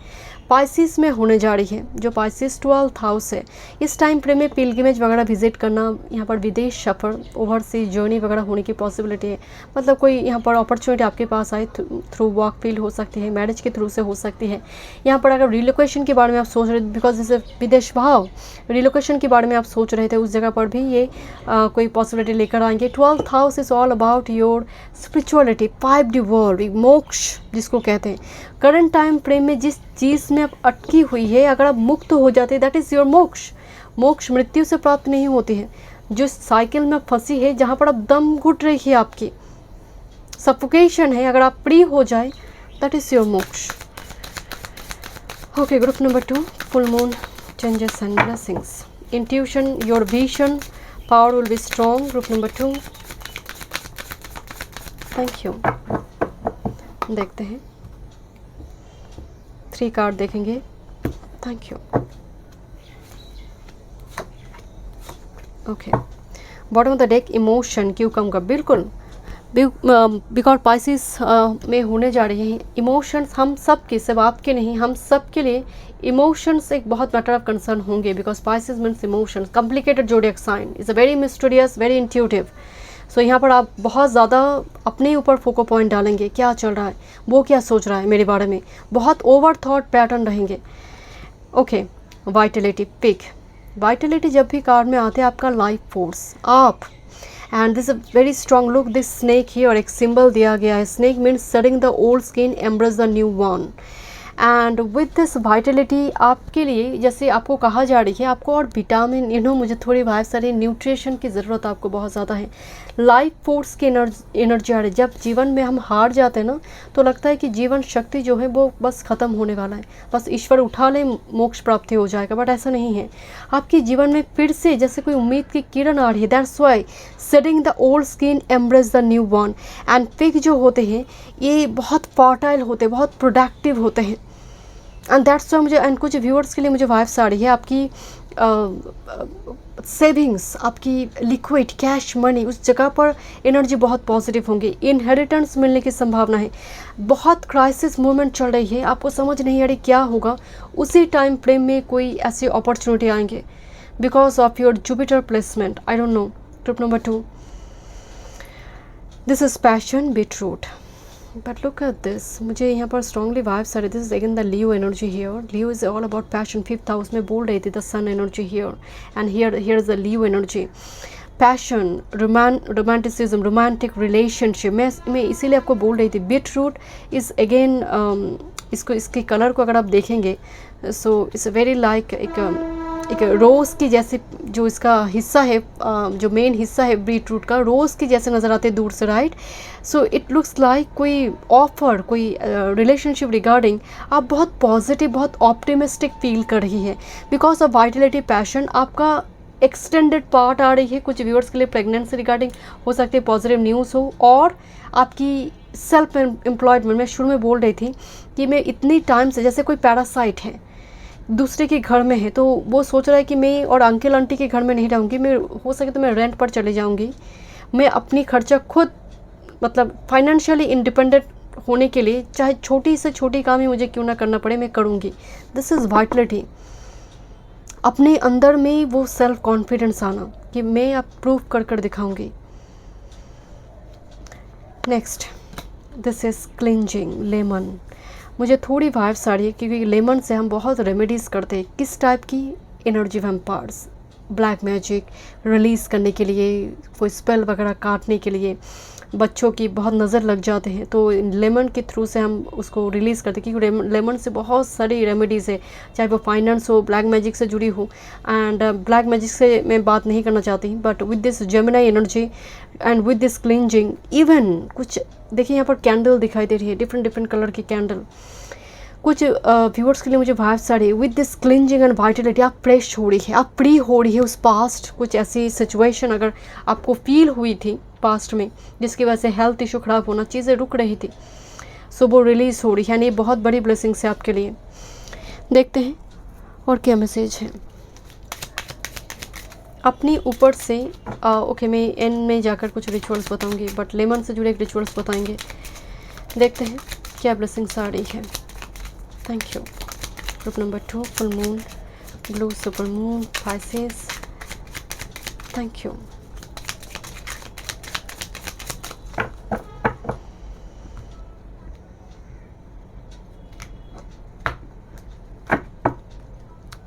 पाइसिस में होने जा रही है, जो पाइसिस 12th हाउस है। इस टाइम फ्रेम में पिलग्रिमेज वगैरह विजिट करना, यहाँ पर विदेश सफ़र, ओवरसीज जर्नी वगैरह होने की पॉसिबिलिटी है। मतलब कोई यहाँ पर अपॉर्चुनिटी आपके पास आए, थ्रू वर्क फील्ड हो सकती है, मैरिज के थ्रू से हो सकती है। यहाँ पर अगर रिलोकेशन के बारे में आप सोच रहे, बिकॉज इसे विदेश भाव, रिलोकेशन के बारे में आप सोच रहे थे, उस जगह पर भी ये कोई पॉसिबिलिटी लेकर आएंगे। 12th house is all about your spirituality, 5D world, मोक्ष जिसको कहते हैं। करंट टाइम फ्रेम में जिस चीज़ में आप अटकी हुई है, अगर आप मुक्त हो जाते हैं, दैट इज़ योर मोक्ष। मोक्ष मृत्यु से प्राप्त नहीं होती है। जो साइकिल में फंसी है, जहाँ पर आप दम घुट रही है, आपकी सफोकेशन है, अगर आप फ्री हो जाए, दैट इज़ योर मोक्ष। Okay, group number 2, full moon changes and blessings. Intuition, your vision power will be strong. Group number 2, thank you. देखते हैं 3 कार्ड देखेंगे। Thank you. Okay, bottom of the deck emotion क्यों कम का, बिल्कुल because Pisces में होने जा रही हैं इमोशंस। हम सब के, सिर्फ आपके नहीं, हम सब के लिए इमोशंस एक बहुत मैटर ऑफ कंसर्न होंगे, because Pisces means emotions. Complicated zodiac sign, is a very mysterious, very intuitive. So यहाँ पर आप बहुत ज़्यादा अपने ऊपर फोको पॉइंट डालेंगे, क्या चल रहा है, वो क्या सोच रहा है मेरे बारे में, बहुत ओवर थॉट पैटर्न रहेंगे। Okay, vitality, pick. वाइटलिटी जब भी कार्ड में आते हैं, आपका लाइफ फोर्स, आप, and this a very strong look, this snake here, एक सिंबल दिया गया है। Snake means shedding the old skin, embrace the new one. And with this vitality आपके लिए, जैसे आपको कहा जा रही है, आपको और विटामिन, मुझे थोड़ी वाइफ सारी न्यूट्रिशन की ज़रूरत आपको बहुत ज़्यादा है। लाइफ फोर्स की एनर्जी आ रही है। जब जीवन में हम हार जाते हैं ना, तो लगता है कि जीवन शक्ति जो है वो बस ख़त्म होने वाला है, बस ईश्वर उठा ले, मोक्ष प्राप्ति हो जाएगा। बट ऐसा नहीं है, आपके जीवन में फिर से जैसे कोई उम्मीद की किरण आ रही है। That's why shading the old skin, embrace the new one. And pig जो होते हैं, ये बहुत फर्टाइल होते हैं, बहुत प्रोडक्टिव होते हैं। एंड दैट्स वाई मुझे, एंड कुछ व्यूअर्स के लिए मुझे वाइब्स आ रही है, आपकी सेविंग्स, आपकी लिक्विड कैश मनी, उस जगह पर एनर्जी बहुत पॉजिटिव होंगी। इनहेरिटेंस मिलने की संभावना है। बहुत क्राइसिस मोमेंट चल रही है, आपको समझ नहीं आ रही क्या होगा, उसी टाइम फ्रेम में कोई ऐसी अपॉर्चुनिटी आएंगे because of your Jupiter placement. I don't know. Trip number 2, this is passion, beetroot. But look at this, मुझे यहाँ पर स्ट्रॉन्गली वाइब्स आ रही। This is again the Leo energy here. Leo is all about passion. 5th house में बोल रही थी the sun energy here, and here is the Leo energy. Passion, romanticism, romantic relationship. मैं इसीलिए आपको बोल रही थी। बीटरूट इज़ अगेन, इसको, इसके कलर को अगर आप देखेंगे, सो इट्स वेरी लाइक एक रोज़ की जैसे, जो इसका हिस्सा है, जो मेन हिस्सा है बीटरूट का, रोज़ की जैसे नज़र आते हैं दूर से, right. So it looks like कोई ऑफर, कोई रिलेशनशिप रिगार्डिंग आप बहुत पॉजिटिव, बहुत ऑप्टिमिस्टिक फील कर रही है बिकॉज ऑफ वाइटलिटी, पैशन। आपका एक्सटेंडेड पार्ट आ रही है। कुछ व्यूअर्स के लिए प्रेगनेंसी रिगार्डिंग हो सकती है, पॉजिटिव न्यूज़ हो। और आपकी सेल्फ एम्प्लॉयमेंट, मैं शुरू में बोल रही थी कि मैं इतनी टाइम से, जैसे कोई पैरासाइट है, दूसरे के घर में है, तो वो सोच रहा है कि मैं और अंकल आंटी के घर में नहीं रहूँगी, मैं हो सके तो मैं रेंट पर चले जाऊँगी, मैं अपनी खर्चा खुद, मतलब फाइनेंशियली इंडिपेंडेंट होने के लिए, चाहे छोटी से छोटी काम ही मुझे क्यों ना करना पड़े, मैं करूँगी। This is Vitality. अपने अंदर में वो सेल्फ कॉन्फिडेंस आना कि मैं अब प्रूव कर कर दिखाऊंगी। Next, this is cleansing, lemon. मुझे थोड़ी वाइब्स आ रही है क्योंकि लेमन से हम बहुत रेमेडीज़ करते हैं। किस टाइप की? Energy vampires, black magic release करने के लिए, कोई स्पेल वगैरह काटने के लिए, बच्चों की बहुत नज़र लग जाते हैं, तो लेमन के थ्रू से हम उसको रिलीज़ करते हैं क्योंकि लेमन से बहुत सारी रेमेडीज़ है, चाहे वो फाइनेंस हो, ब्लैक मैजिक से जुड़ी हो। एंड ब्लैक मैजिक से मैं बात नहीं करना चाहती, but with this Gemini energy and with this cleansing, even कुछ देखिए यहाँ पर कैंडल दिखाई दे रही है, डिफरेंट कलर की कैंडल। कुछ व्यूअर्स के लिए मुझे वाइब्स आ रही है, with this cleansing and Vitality, आप फ्रेश हो रही है, आप फ्री हो रही है उस पास्ट, कुछ ऐसी सिचुएशन अगर आपको फील हुई थी पास्ट में जिसकी वजह से हेल्थ इशू ख़राब होना, चीज़ें रुक रही थी, सो वो रिलीज़ हो रही है, यानी बहुत बड़ी ब्लेसिंग्स है आपके लिए। देखते हैं और क्या मैसेज है अपनी ऊपर से। ओके, मैं एंड में जाकर कुछ रिचुअल्स बताऊंगी, बट लेमन से जुड़े एक रिचुअल्स बताएंगे। देखते हैं क्या ब्लेसिंग्स आ रही है। Thank you. Group number 2, full moon, blue super moon, Pisces. Thank you.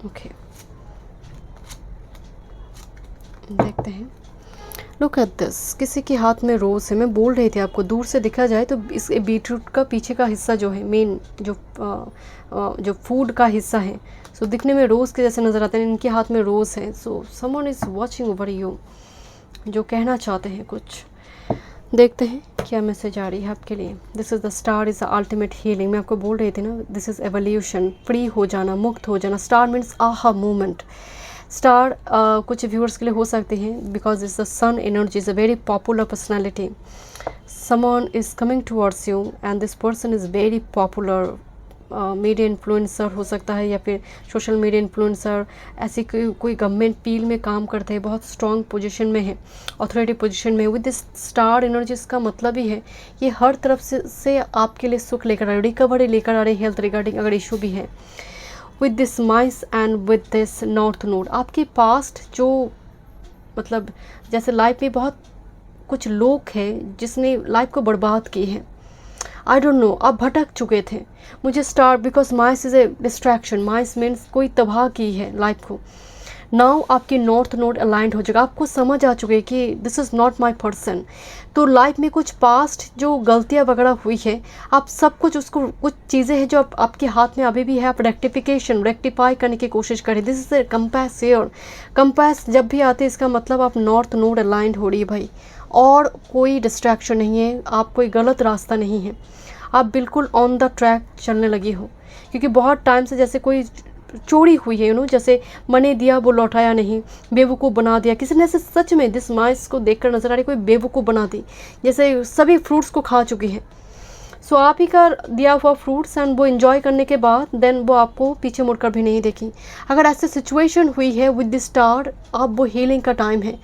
Okay, देखते हैं। लुक एट दिस, किसी के हाथ में रोज़ है। मैं बोल रही थी आपको, दूर से दिखा जाए तो इस बीटरूट का पीछे का हिस्सा जो है, मेन जो फूड का हिस्सा है, सो दिखने में रोज़ के जैसे नज़र आते हैं। इनके हाथ में रोज़ है। So someone is watching over you, जो कहना चाहते हैं कुछ। देखते हैं क्या मैसेज आ रही है आपके लिए। This is the star is the ultimate healing. मैं आपको बोल रही थी ना, दिस इज़ एवोल्यूशन, फ्री हो जाना, मुक्त हो जाना। Star means aha moment. Star कुछ व्यूअर्स के लिए हो सकते हैं because it's the sun energy, is a very popular personality. Someone is coming towards you and this person is very popular. Media influencer हो सकता है या फिर सोशल मीडिया इन्फ्लुएंसर, ऐसी कोई गवर्नमेंट फील्ड में काम करते हैं, बहुत स्ट्रॉन्ग पोजीशन में है, अथॉरिटी पोजीशन में। विद दिस स्टार एनर्जी, इसका मतलब ही है ये हर तरफ से आपके लिए सुख लेकर आ रहे, रिकवरी लेकर आ रहे, हेल्थ रिगार्डिंग अगर इशू भी है। With this mice and with this north node, आपके पास्ट जो मतलब जैसे लाइफ में बहुत कुछ लोग हैं जिसने लाइफ को बर्बाद की है। आई डोंट नो, आप भटक चुके थे। मुझे star because mice is a distraction, mice means कोई तबाह की है लाइफ को। नाउ आपकी नॉर्थ नोड अलाइंड हो जाएगा, आपको समझ आ चुके कि this is not my person. तो लाइफ में कुछ पास्ट जो गलतियाँ वगैरह हुई है, आप सब कुछ उसको, कुछ चीज़ें हैं जो आपके हाथ में अभी भी है, आप रेक्टिफाई करने की कोशिश करें। This is a compass here. Compass जब भी आते हैं इसका मतलब आप नॉर्थ नोड अलाइंड हो रही है भाई, और कोई डिस्ट्रैक्शन नहीं है, आप कोई गलत रास्ता नहीं है, आप बिल्कुल ऑन द ट्रैक चलने लगी हो। क्योंकि बहुत टाइम से जैसे कोई चोरी हुई है, जैसे मने दिया वो लौटाया नहीं, बेवकूफ़ बना दिया किसी ने, ऐसे सच में दिस माइस को देखकर नजर आ रही कोई बेवकूफ़ बना दी, जैसे सभी फ्रूट्स को खा चुकी है। सो आप ही का दिया हुआ फ्रूट्स एंड वो एंजॉय करने के बाद देन वो आपको पीछे मुड़कर भी नहीं देखी। अगर ऐसी सिचुएशन हुई है विद द स्टार, अब वो हीलिंग का टाइम है।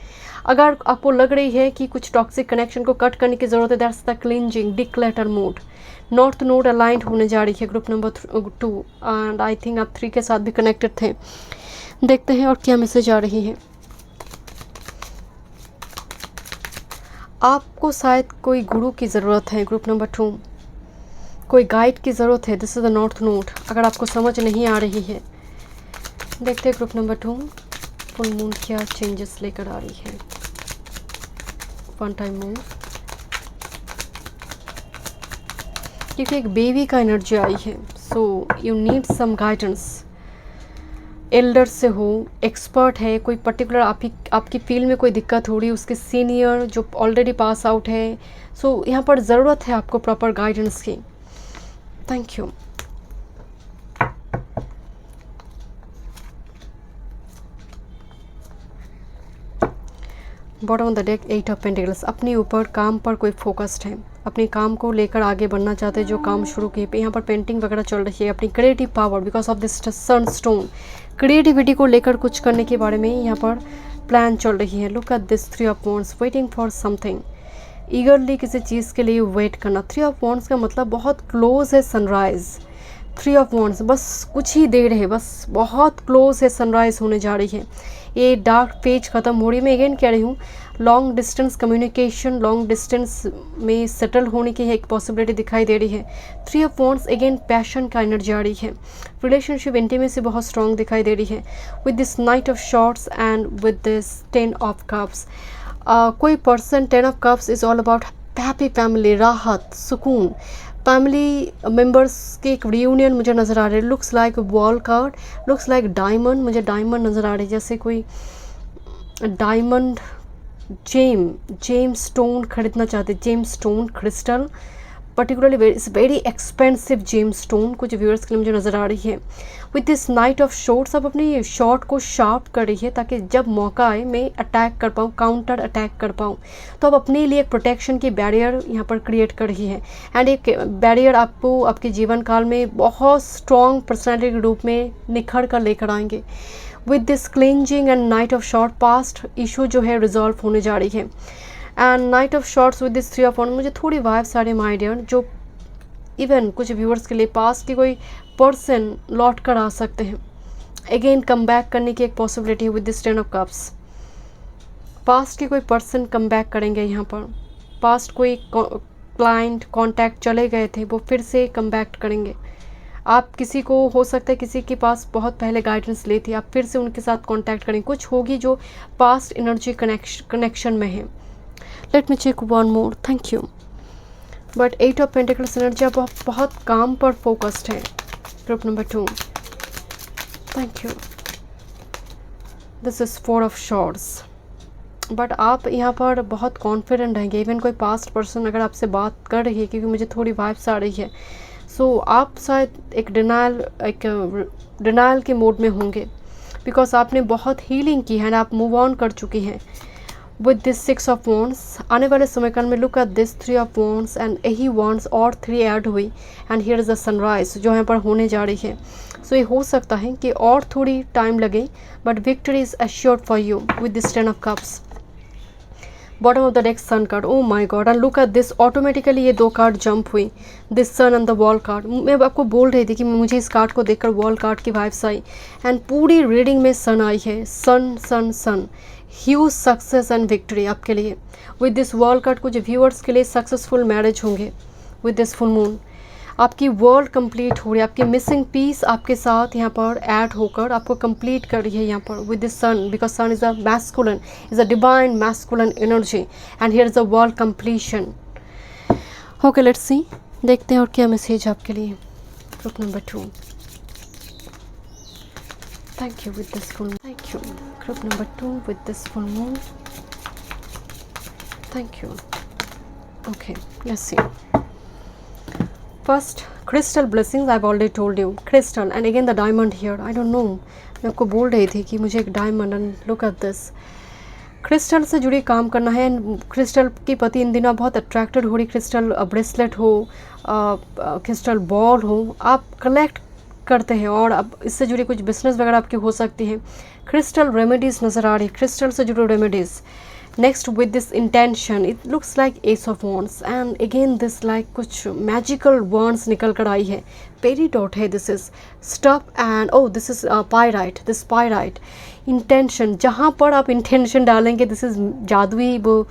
अगर आपको लग रही है कि कुछ टॉक्सिक कनेक्शन को कट करने की ज़रूरत है, that's the cleansing declutter mode. North node aligned होने जा रही है group number 2 and I think आप 3 के साथ भी कनेक्टेड थे। देखते हैं और क्या मैसेज आ रही है। आपको शायद कोई गुरु की ज़रूरत है ग्रुप नंबर 2, कोई गाइड की ज़रूरत है। This is the north node, अगर आपको समझ नहीं आ रही है। देखते हैं ग्रुप नंबर 2 फुल मून क्या चेंजेस लेकर आ रही है। 1 टाइम मून, क्योंकि एक बेबी का एनर्जी आई है। So you need some guidance, elder से हो, एक्सपर्ट है, कोई पर्टिकुलर आपकी फील्ड में कोई दिक्कत हो रही है, उसके सीनियर जो ऑलरेडी पास आउट है। सो यहाँ पर ज़रूरत है आपको प्रॉपर गाइडेंस की। Thank you. Bottom of the deck 8 of pentacles, अपने ऊपर काम पर कोई फोकस्ड है, अपने काम को लेकर आगे बढ़ना चाहते हैं, जो काम शुरू किए पे यहाँ पर पेंटिंग वगैरह चल रही है। अपनी creative power because of this Sunstone, creativity को लेकर कुछ करने के बारे में यहाँ पर प्लान चल रही है। Look at this 3 of wands, waiting for something, ईगरली किसी चीज़ के लिए वेट करना। 3 ऑफ वॉन्ड्स का मतलब बहुत क्लोज है सनराइज़। 3 ऑफ वॉन्ड्स बस कुछ ही देर है, बस बहुत क्लोज है, सनराइज़ होने जा रही है। ये डार्क फेज ख़त्म हो रही है। मैं अगेन कह रही हूँ, long distance communication, long distance में सेटल होने की एक पॉसिबिलिटी दिखाई दे रही है। 3 ऑफ वॉन्ड्स अगेन पैशन का एनर्जी आ रही है। रिलेशनशिप इंटीमेसी बहुत स्ट्रॉन्ग दिखाई दे रही है with this knight of swords and with this 10 of cups. कोई person 10 of cups is all about happy family, राहत, सुकून, फैमिली मेंबर्स के एक रियूनियन मुझे नज़र आ रहे हैं। Looks like wall card, looks like diamond, मुझे डायमंड नज़र आ रही है, जैसे कोई डायमंड जेम स्टोन खरीदना चाहते, gem stone crystal, particularly it's very expensive gem stone कुछ व्यूअर्स के लिए मुझे नज़र आ रही है। With this knight of swords आप अपनी शॉट को शार्प कर रही है ताकि जब मौका आए मैं अटैक कर पाऊँ, काउंटर अटैक कर पाऊँ। तो आप अपने लिए एक प्रोटेक्शन की बैरियर यहाँ पर क्रिएट कर रही है एंड एक बैरियर आपको आपके जीवन काल में बहुत स्ट्रॉन्ग पर्सनैलिटी के रूप में निखर कर लेकर आएंगे। With this cleansing and night of short past issue जो है रिजॉल्व होने जा रही है। And night of shorts with this 3 of wands मुझे थोड़ी वाइब्स आ रही है माय डियर, जो इवन कुछ व्यूअर्स के लिए पास की कोई पर्सन लौट कर आ सकते हैं, अगेन कम बैक करने की एक पॉसिबिलिटी है with this 10 of cups. Past के कोई पर्सन कम बैक करेंगे यहाँ पर, पास्ट कोई क्लाइंट कॉन्टैक्ट चले गए थे वो फिर से कम बैक करेंगे। आप किसी को हो सकता है किसी के पास बहुत पहले गाइडेंस ली थी, आप फिर से उनके साथ कॉन्टैक्ट करेंगे, कुछ होगी जो पास्ट एनर्जी कनेक्शन में है। Let me check one more, thank you. But 8 of pentacles energy आप बहुत काम पर फोकस्ड है। Group number 2, thank you. This is 4 of swords, but आप यहाँ पर बहुत कॉन्फिडेंट रहेंगे। इवन कोई पास्ट पर्सन अगर आपसे बात कर रही है, क्योंकि मुझे थोड़ी वाइब्स आ रही है, सो आप शायद एक डिनाइल के मोड में होंगे बिकॉज आपने बहुत हीलिंग की है एंड आप मूव ऑन कर चुकी हैं। विद दिस 6 ऑफ वॉन्ड्स आने वाले समय काल में look at this 3 of wands and यही वॉन्ड्स और 3 ऐड हुई and here is a sunrise जो यहाँ पर होने जा रही है। सो ये हो सकता है कि और थोड़ी टाइम लगे but victory is assured for you with this 10 of cups. Bottom of the deck sun card, oh my God, and look at this, automatically ये 2 कार्ड जंप हुई, this sun and the wall card. मैं आपको बोल रही थी कि मुझे इस कार्ड को देखकर वॉल कार्ड की वाइब्स आई एंड पूरी रीडिंग में सन आई है, सन सन सन, ह्यूज सक्सेस एंड विक्ट्री आपके लिए। विद दिस वॉल कार्ड कुछ व्यूअर्स के लिए सक्सेसफुल मैरिज होंगे। विद दिस फुल मून आपकी वर्ल्ड कंप्लीट हो रही है, आपकी मिसिंग पीस आपके साथ यहाँ पर ऐड होकर आपको कंप्लीट कर रही है यहाँ पर with this sun, because sun is a masculine, is a divine masculine energy and here is a world completion. Okay let's see, देखते हैं और क्या मैसेज आपके लिए। Group number 2, thank you with this full, thank you. Group number 2 with this full moon, thank you. Okay let's see. First, crystal blessings. I've already told you crystal, and again the diamond here. I don't know. मैं आपको बोल रही थी कि मुझे एक diamond, and look at this, crystal से जुड़ी काम करना है। क्रिस्टल की पति इन दिनों बहुत अट्रैक्टेड हो रही, क्रिस्टल ब्रेसलेट हो, क्रिस्टल बॉल हो, आप कलेक्ट करते हैं और अब इससे जुड़ी कुछ बिजनेस वगैरह आपकी हो सकती है। क्रिस्टल रेमेडीज़ नज़र आ रही है, क्रिस्टल से जुड़ी remedies. Next with this intention, it looks like ace of wands and again this like कुछ मैजिकल वर्ड्स निकल कर आई है, पेरी डॉट है, this is stop and oh this is pyrite, this pyrite intention, जहाँ पर आप इंटेंशन डालेंगे दिस इज जादुई, वो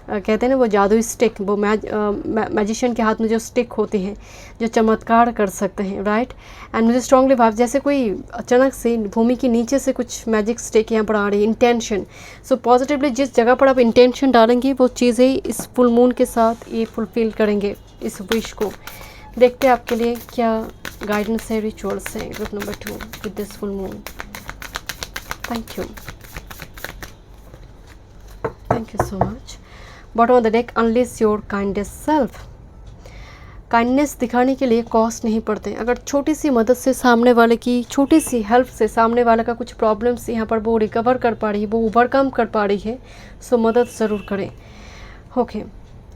कहते हैं ना वो जादुई स्टिक, वो मैजिशियन के हाथ में जो स्टिक होती हैं जो चमत्कार कर सकते हैं, राइट। एंड मुझे स्ट्रांगली भाव जैसे कोई अचानक से भूमि के नीचे से कुछ मैजिक स्टिक यहाँ पर आ रही है, इंटेंशन। सो पॉजिटिवली जिस जगह पर आप इंटेंशन डालेंगे वो चीज़ें इस फुल मून के साथ ये फुलफिल करेंगे इस विश को। देखते हैं आपके लिए क्या गाइडेंस है, रिचुअल्स है। Group number 2 with this full moon, thank you, thank you so much. Bottom of the deck, unless your kindest self. Kindness दिखाने के लिए कॉस्ट नहीं पड़ते। अगर छोटी सी मदद से सामने वाले की, छोटी सी हेल्प से सामने वाले का कुछ प्रॉब्लम्स यहाँ पर वो रिकवर कर पा रही है, वो ओवरकम कर पा रही है, सो मदद ज़रूर करें। Okay,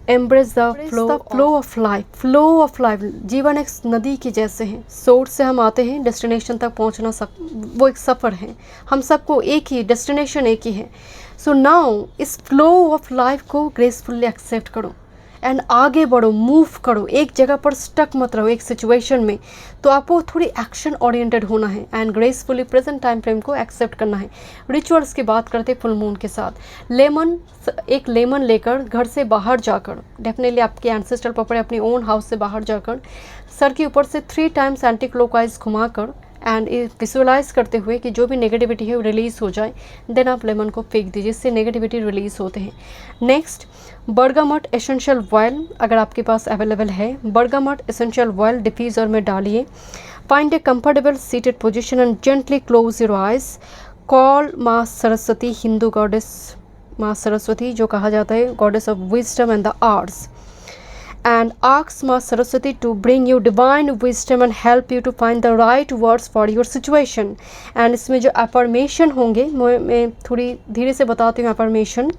embrace the flow of life. Flow of life, जीवन एक नदी की जैसे है, सोर्स से हम आते हैं, डेस्टिनेशन तक पहुँचना वो एक सफ़र है, हम सबको एक ही डेस्टिनेशन एक ही है। सो नाउ इस फ्लो ऑफ लाइफ को ग्रेसफुली एक्सेप्ट करो एंड आगे बढ़ो, मूव करो, एक जगह पर स्टक मत रहो एक सिचुएशन में। तो आपको थोड़ी एक्शन ओरिएंटेड होना है and gracefully present time frame को एक्सेप्ट करना है। रिचुअल्स की बात करते फुल मून के साथ, लेमन, एक लेमन लेकर घर से बाहर जाकर, डेफिनेटली आपके एंसेस्ट्रल प्रॉपर्टी अपनी ओन हाउस से बाहर जाकर सर के ऊपर से 3 टाइम्स एंटी क्लॉकवाइज घुमाकर एंड विजुअलाइज करते हुए कि जो भी नेगेटिविटी है वो रिलीज़ हो जाए, देन आप लेमन को फेंक दीजिए, इससे नेगेटिविटी रिलीज़ होते हैं। नेक्स्ट, बर्गामट एसेंशियल ऑयल अगर आपके पास अवेलेबल है, बर्गामट एसेंशियल ऑयल डिफ्यूज़र में डालिए। Find A comfortable seated position and gently close your eyes. Call माँ सरस्वती, हिंदू गॉडेस माँ सरस्वती जो कहा जाता है, goddess of wisdom and the arts, and ask Ma Saraswati to bring you divine wisdom and help you to find the right words for your situation. And इसमें जो affirmation होंगे मैं थोड़ी धीरे से बताती हूँ affirmation.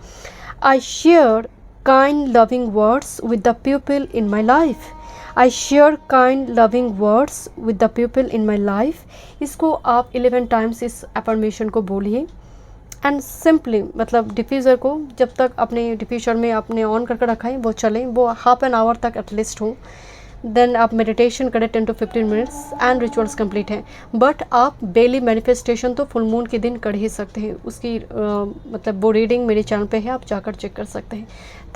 I share kind loving words with the people in my life. I share kind loving words with the people in my life. इसको आप 11 times इस affirmation को बोलिए. एंड सिंपली मतलब डिफ्यूज़र को जब तक अपने डिफ्यूज़र में आपने ऑन करके रखा है वो चले, वो हाफ एन आवर तक एटलीस्ट हो. देन आप मेडिटेशन करें 10 to 15 minutes and rituals complete हैं. बट आप डेली मैनिफेस्टेशन तो फुल मून के दिन कर ही सकते हैं. उसकी मतलब वो रीडिंग मेरे चैनल पे है, आप जाकर चेक कर सकते हैं.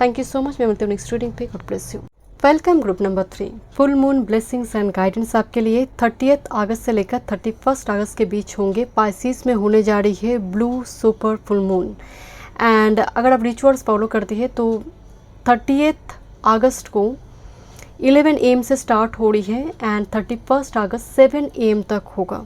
Thank you so much. मैं मिलती हूँ नेक्स्ट रीडिंग पे. God bless you. Welcome group number 3. Full moon blessings and guidance आपके लिए 30 अगस्त से लेकर 31 अगस्त के बीच होंगे. पाइसिस में होने जा रही है blue super full moon. And अगर आप रिचुअल्स फॉलो करती है तो 30 अगस्त को 11 AM से स्टार्ट हो रही है एंड 31 अगस्त 7 AM तक होगा.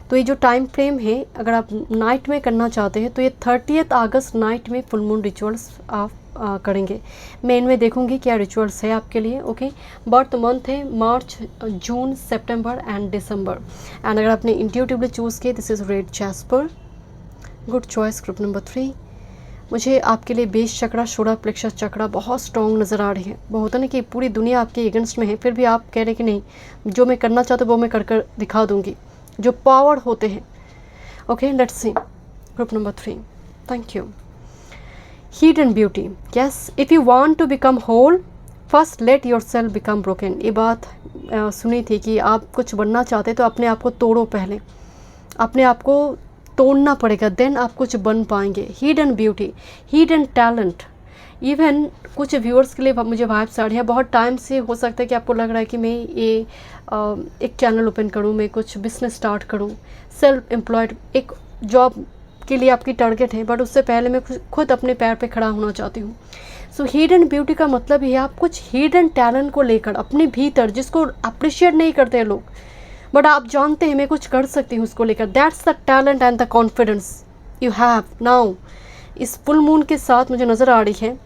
तो ये जो टाइम फ्रेम है, अगर आप नाइट में करना चाहते हैं तो ये 30 अगस्त नाइट में फुल मून रिचुअल्स आप करेंगे. मैं इनमें देखूंगी क्या रिचुअल्स है आपके लिए. ओके. बर्थ मंथ है मार्च, जून, सितंबर एंड दिसंबर. एंड अगर आपने इंट्यूटिवली चूज़ किया, this is red jasper. Good choice group number 3. मुझे आपके लिए बेस चक्रा, सोलर प्लेक्सस चक्रा बहुत स्ट्रॉन्ग नज़र आ रही है. वो होता ना कि पूरी दुनिया आपके अगेंस्ट में है, फिर भी आप कह रहे हैं कि नहीं, जो मैं करना चाहता हूँ वो मैं कर दिखा दूँगी. जो पावर होते हैं. Okay, let's see group number 3. Thank you. Hidden beauty. Yes, if you want to become whole, first let yourself become broken. ये बात सुनी थी कि आप कुछ बनना चाहते तो अपने आप को तोड़ो. पहले अपने आप को तोड़ना पड़ेगा, देन आप कुछ बन पाएंगे. Hidden beauty, hidden talent. Even कुछ व्यूअर्स के लिए मुझे वाइब्स आ रही है. बहुत टाइम से हो सकता है कि आपको लग रहा है कि मैं ये एक चैनल ओपन करूँ, मैं कुछ बिजनेस स्टार्ट करूँ, सेल्फ एम्प्लॉयड एक जॉब के लिए आपकी टारगेट है, बट उससे पहले मैं खुद अपने पैर पे खड़ा होना चाहती हूँ. सो हिडन ब्यूटी का मतलब ये है आप कुछ हिडन टैलेंट को लेकर अपने भीतर, जिसको अप्रिशिएट नहीं करते हैं लोग, बट आप जानते हैं मैं कुछ कर सकती हूँ उसको लेकर. That's the talent and the confidence you have now. इस फुल मून के साथ मुझे नज़र आ रही है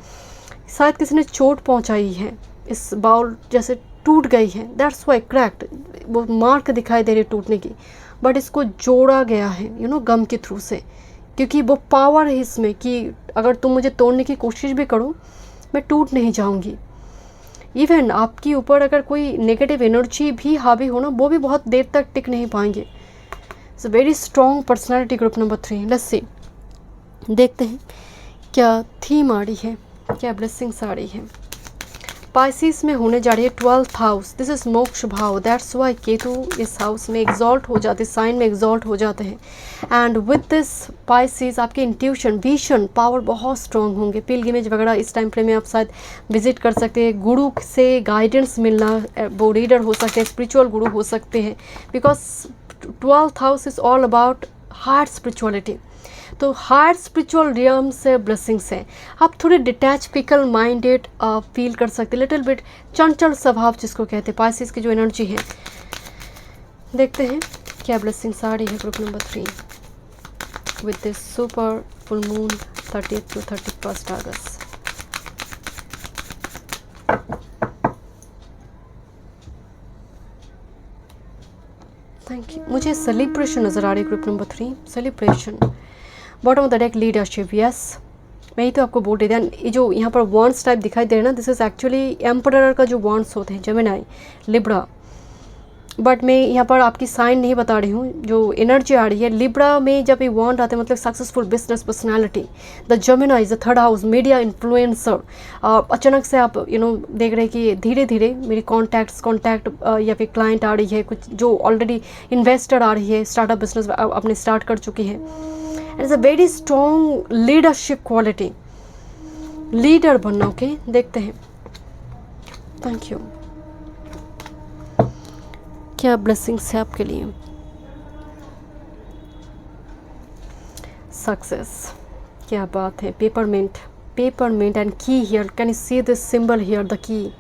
शायद किसी ने चोट पहुँचाई है, इस बाउल जैसे टूट गई है. दैट्स वाई क्रैक्ड, वो मार्क दिखाई दे रही टूटने की, बट इसको जोड़ा गया है गम के थ्रू से, क्योंकि वो पावर है इसमें कि अगर तुम मुझे तोड़ने की कोशिश भी करो मैं टूट नहीं जाऊंगी. इवन आपके ऊपर अगर कोई नेगेटिव एनर्जी भी हावी हो ना, वो भी बहुत देर तक टिक नहीं पाएंगे. It's a very strong personality group number 3. Let's see, देखते हैं क्या थीम आ रही है, क्या ब्लेसिंग्स आ रही है. पाइसिस में होने जा रही है 12th हाउस. दिस इज मोक्ष भाव. दैट्स वाई केतु इस हाउस में एग्जॉल्ट हो जाते, साइन में एग्जॉल्ट हो जाते हैं. एंड विद दिस पाइसिस आपके इंट्यूशन, विजन, पावर बहुत स्ट्रॉन्ग होंगे. पिलग्रिमेज वगैरह इस टाइम फ्रेम में आप शायद विजिट कर सकते हैं. गुरु से गाइडेंस मिलना, वो रीडर हो सकते हैं, स्पिरिचुअल गुरु हो सकते हैं, because 12th house is all about heart spirituality. तो हार्ट स्पिरिचुअल रियम से ब्लेसिंग्स हैं. आप थोड़े डिटैच, फिकल माइंडेड फील कर सकते, लिटिल बिट चंचल स्वभाव जिसको कहते हैं. पाइसिस की जो एनर्जी है, देखते हैं क्या ब्लेसिंग्स आ रही है group number 3 with this super full moon 30th to 31st August. Thank you. मुझे सेलिब्रेशन नज़र आ रही है group number 3. Celebration. Bottom of the deck leadership. Yes, मैं ही तो आपको बोल रही थी. ये जो यहाँ पर वॉन्ड्स टाइप दिखाई दे रहे हैं ना, दिस इज़ एक्चुअली एम्परर का जो वॉन्ड्स होते हैं, जेमिनी, लिब्रा. बट मैं यहाँ पर आपकी साइन नहीं बता रही हूँ. जो एनर्जी आ रही है लिब्रा में, जब ये वॉन्ड आते हैं मतलब successful business personality. The Gemini is the 3rd house, media influencer. अचानक से आप देख रहे हैं कि धीरे धीरे मेरी कॉन्टैक्ट या फिर क्लाइंट आ रही है, कुछ जो ऑलरेडी इन्वेस्टर आ रही है, स्टार्टअप बिजनेस अपने स्टार्ट कर चुकी है. It's a very strong leadership quality. Leader बनना. ओके, देखते हैं. Thank you. क्या ब्लेसिंग्स है आपके लिए. सक्सेस. क्या बात है. Peppermint and key here. Can you see this symbol here, the key,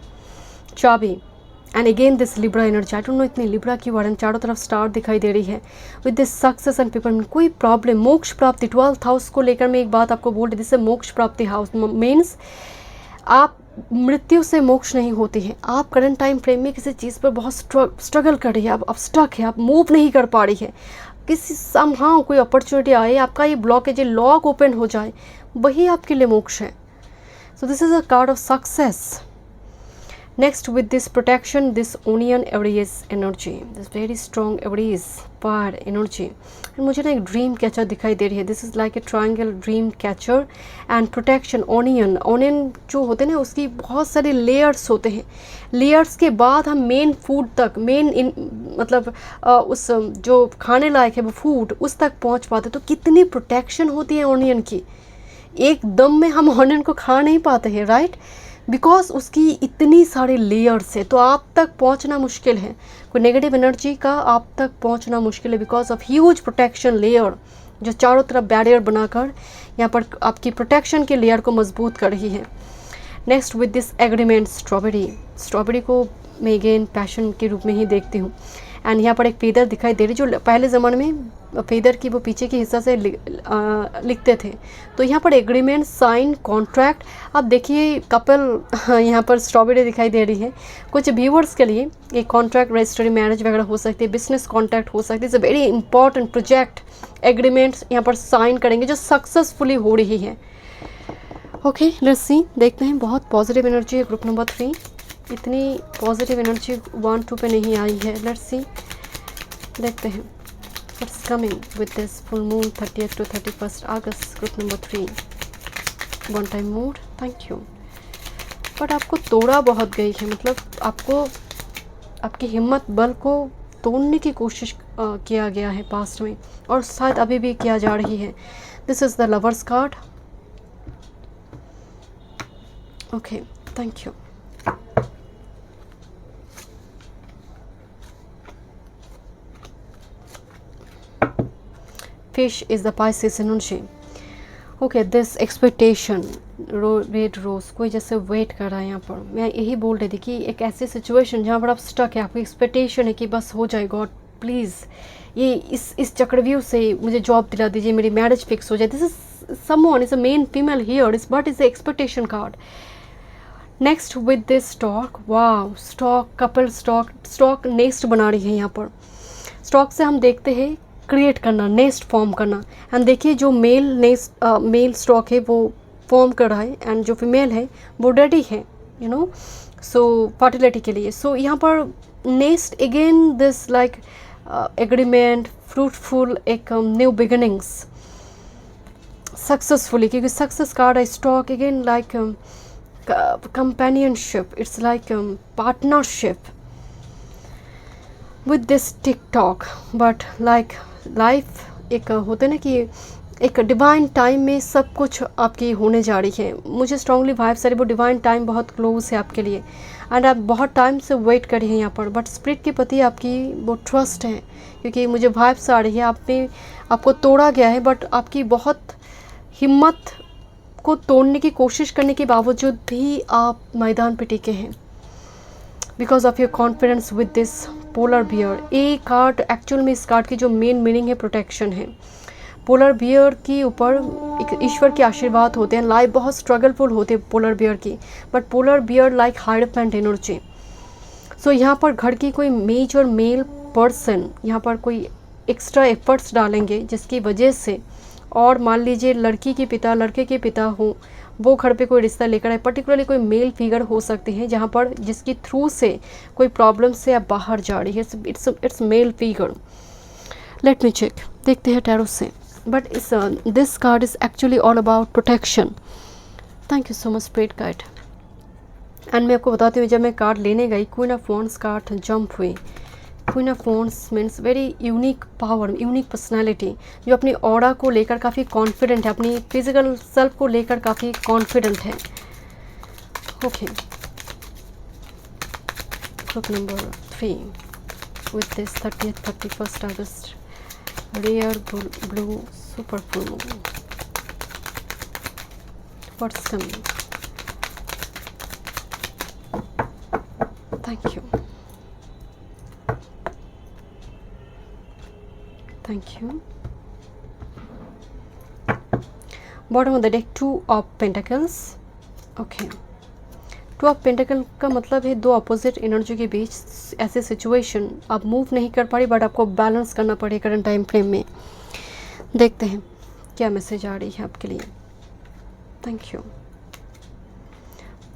चाबी. And again this Libra energy. I don't know इतनी लिब्रा की वारन, चारों तरफ स्टार दिखाई दे रही है. With this success and peppermint, कोई प्रॉब्लम, मोक्ष प्राप्ति. 12th हाउस को लेकर मैं एक बात आपको बोल रही थी. दिस मोक्ष प्राप्ति हाउस मीन्स आप मृत्यु से मोक्ष नहीं होती है। आप करंट टाइम फ्रेम में किसी चीज़ पर बहुत स्ट्रगल कर रही है, आप स्टक है, आप मूव नहीं कर पा रही है, किसी समहाउ कोई अपॉर्चुनिटी आए, आपका ये ब्लॉकेज, ये लॉक ओपन हो जाए, वही आपके लिए मोक्ष है। So this is a card of success. Next, with this protection, this onion Aries energy, this very strong Aries fire energy, and मुझे ना एक ड्रीम कैचर दिखाई दे रही है। This is like a triangle dream catcher and protection. Onion जो होते हैं ना, उसकी बहुत सारे लेयर्स होते हैं। लेयर्स के बाद हम मेन फूड तक, मतलब उस जो खाने लायक है वो फूड, उस तक पहुंच पाते। तो कितनी प्रोटेक्शन होती है ऑनियन की। एकदम में हम ऑनियन को खा नहीं पाते हैं, राइट, बिकॉज उसकी इतनी सारे लेयर्स है, तो आप तक पहुंचना मुश्किल है। कोई नेगेटिव एनर्जी का आप तक पहुंचना मुश्किल है because of huge protection layer, जो चारों तरफ बैरियर बनाकर यहाँ पर आपकी प्रोटेक्शन के लेयर को मजबूत कर रही है। Next, with this agreement strawberry को मैं अगेन पैशन के रूप में ही देखती हूँ। एंड यहाँ पर एक फेदर दिखाई दे रही, जो पहले ज़माने में फेदर की वो पीछे के हिस्सा से लिखते थे। तो यहाँ पर एग्रीमेंट, साइन, कॉन्ट्रैक्ट। अब देखिए कपल यहाँ पर स्ट्रॉबेरी दिखाई दे रही है। कुछ व्यूअर्स के लिए एक कॉन्ट्रैक्ट, रजिस्ट्री, मैरिज वगैरह हो सकती है, बिजनेस कॉन्ट्रैक्ट हो सकती है। It's a very important project, agreements यहाँ पर साइन करेंगे जो सक्सेसफुली हो रही है। ओके, लेट्स सी, देखते हैं। बहुत पॉजिटिव एनर्जी है ग्रुप नंबर 3। इतनी पॉजिटिव एनर्जी 1, 2 पे नहीं आई है। लेट्स सी, देखते हैं what's coming with this full moon 30th to 31st August, group number 3. One time mood, thank you. But आपको तोड़ा बहुत गई है, मतलब आपको आपकी हिम्मत बल को तोड़ने की कोशिश किया गया है पास्ट में, और शायद अभी भी किया जा रही है। This is the lovers card. Okay, thank you. Fish is the Pisces energy. Okay, this expectation, red rose, कोई जैसे वेट कर रहा है यहाँ पर। मैं यही बोल रही थी कि एक ऐसी सिचुएशन जहाँ पर आप स्टक है, आपकी एक्सपेक्टेशन है कि बस हो जाए, गॉड प्लीज़ ये इस चक्रव्यूह से मुझे जॉब दिला दीजिए, मेरी मैरिज फिक्स हो जाए। This is someone, is a main female here, is but is the expectation card. Next, with this stock, wow, stock, couple stock nest बना रही है यहाँ पर। स्टॉक से हम देखते हैं क्रिएट करना, नेस्ट फॉर्म करना। एंड देखिए जो मेल स्टॉक है वो फॉर्म कर रहा है, एंड जो फीमेल है वो रेडी है, यू नो, सो फर्टिलिटी के लिए। सो यहाँ पर nest again, this like agreement, fruitful, एक न्यू बिगिनिंग्स, सक्सेसफुली, क्योंकि सक्सेस कार्ड है। Stock again like companionship, it's like partnership with this TikTok, but like life, एक होते ना कि एक डिवाइन टाइम में सब कुछ आपकी होने जा रही है। मुझे स्ट्रांगली वाइब्स आ रही है, वो डिवाइन टाइम बहुत क्लोज है आपके लिए, एंड आप बहुत टाइम से वेट कर रही हैं यहाँ पर। बट स्पिरिट के प्रति आपकी वो ट्रस्ट है, क्योंकि मुझे वाइब्स आ रही है आपको तोड़ा गया है, बट आपकी बहुत हिम्मत को तोड़ने की कोशिश करने के बावजूद भी आप मैदान पे टिके हैं, because of your confidence with this polar bear. A card, actual में इस कार्ड की जो मेन मीनिंग है प्रोटेक्शन है। पोलर बियर के ऊपर एक ईश्वर के आशीर्वाद होते हैं। लाइफ बहुत स्ट्रगलफुल होती है पोलर बियर की, but polar bear like hierophant energy. So यहाँ पर घर की कोई मेजर मेल पर्सन यहाँ पर कोई एक्स्ट्रा एफर्ट्स डालेंगे, जिसकी वजह से, और मान लीजिए लड़की के पिता लड़के के पिता हो, वो घर पे कोई रिश्ता लेकर आए, पर्टिकुलरली कोई मेल फिगर हो सकते हैं जहाँ पर जिसकी थ्रू से कोई प्रॉब्लम से आप बाहर जा रही है। It's male figure. Let me check, देखते हैं टैरो से। But this card is actually all about protection. Thank you so much spirit guide. And मैं आपको बताती हूँ, जब मैं कार्ड लेने गई, queen of wands card jump हुई। Queen of wands means very unique power, unique personality, जो अपनी ऑरा को लेकर काफ़ी कॉन्फिडेंट है, अपनी फिजिकल सेल्फ को लेकर काफ़ी कॉन्फिडेंट है। Okay, group number 3 with this 30th 31st August rare blue super full moon. What's coming? Thank you, thank you. Bottom of the deck, 2 of Pentacles. Okay, two of pentacle का मतलब है दो opposite energy के बीच ऐसे situation, आप move नहीं कर पा रही बट आपको बैलेंस करना पड़े करंट टाइम फ्रेम में। देखते हैं क्या मैसेज आ रही है आपके लिए। Thank you.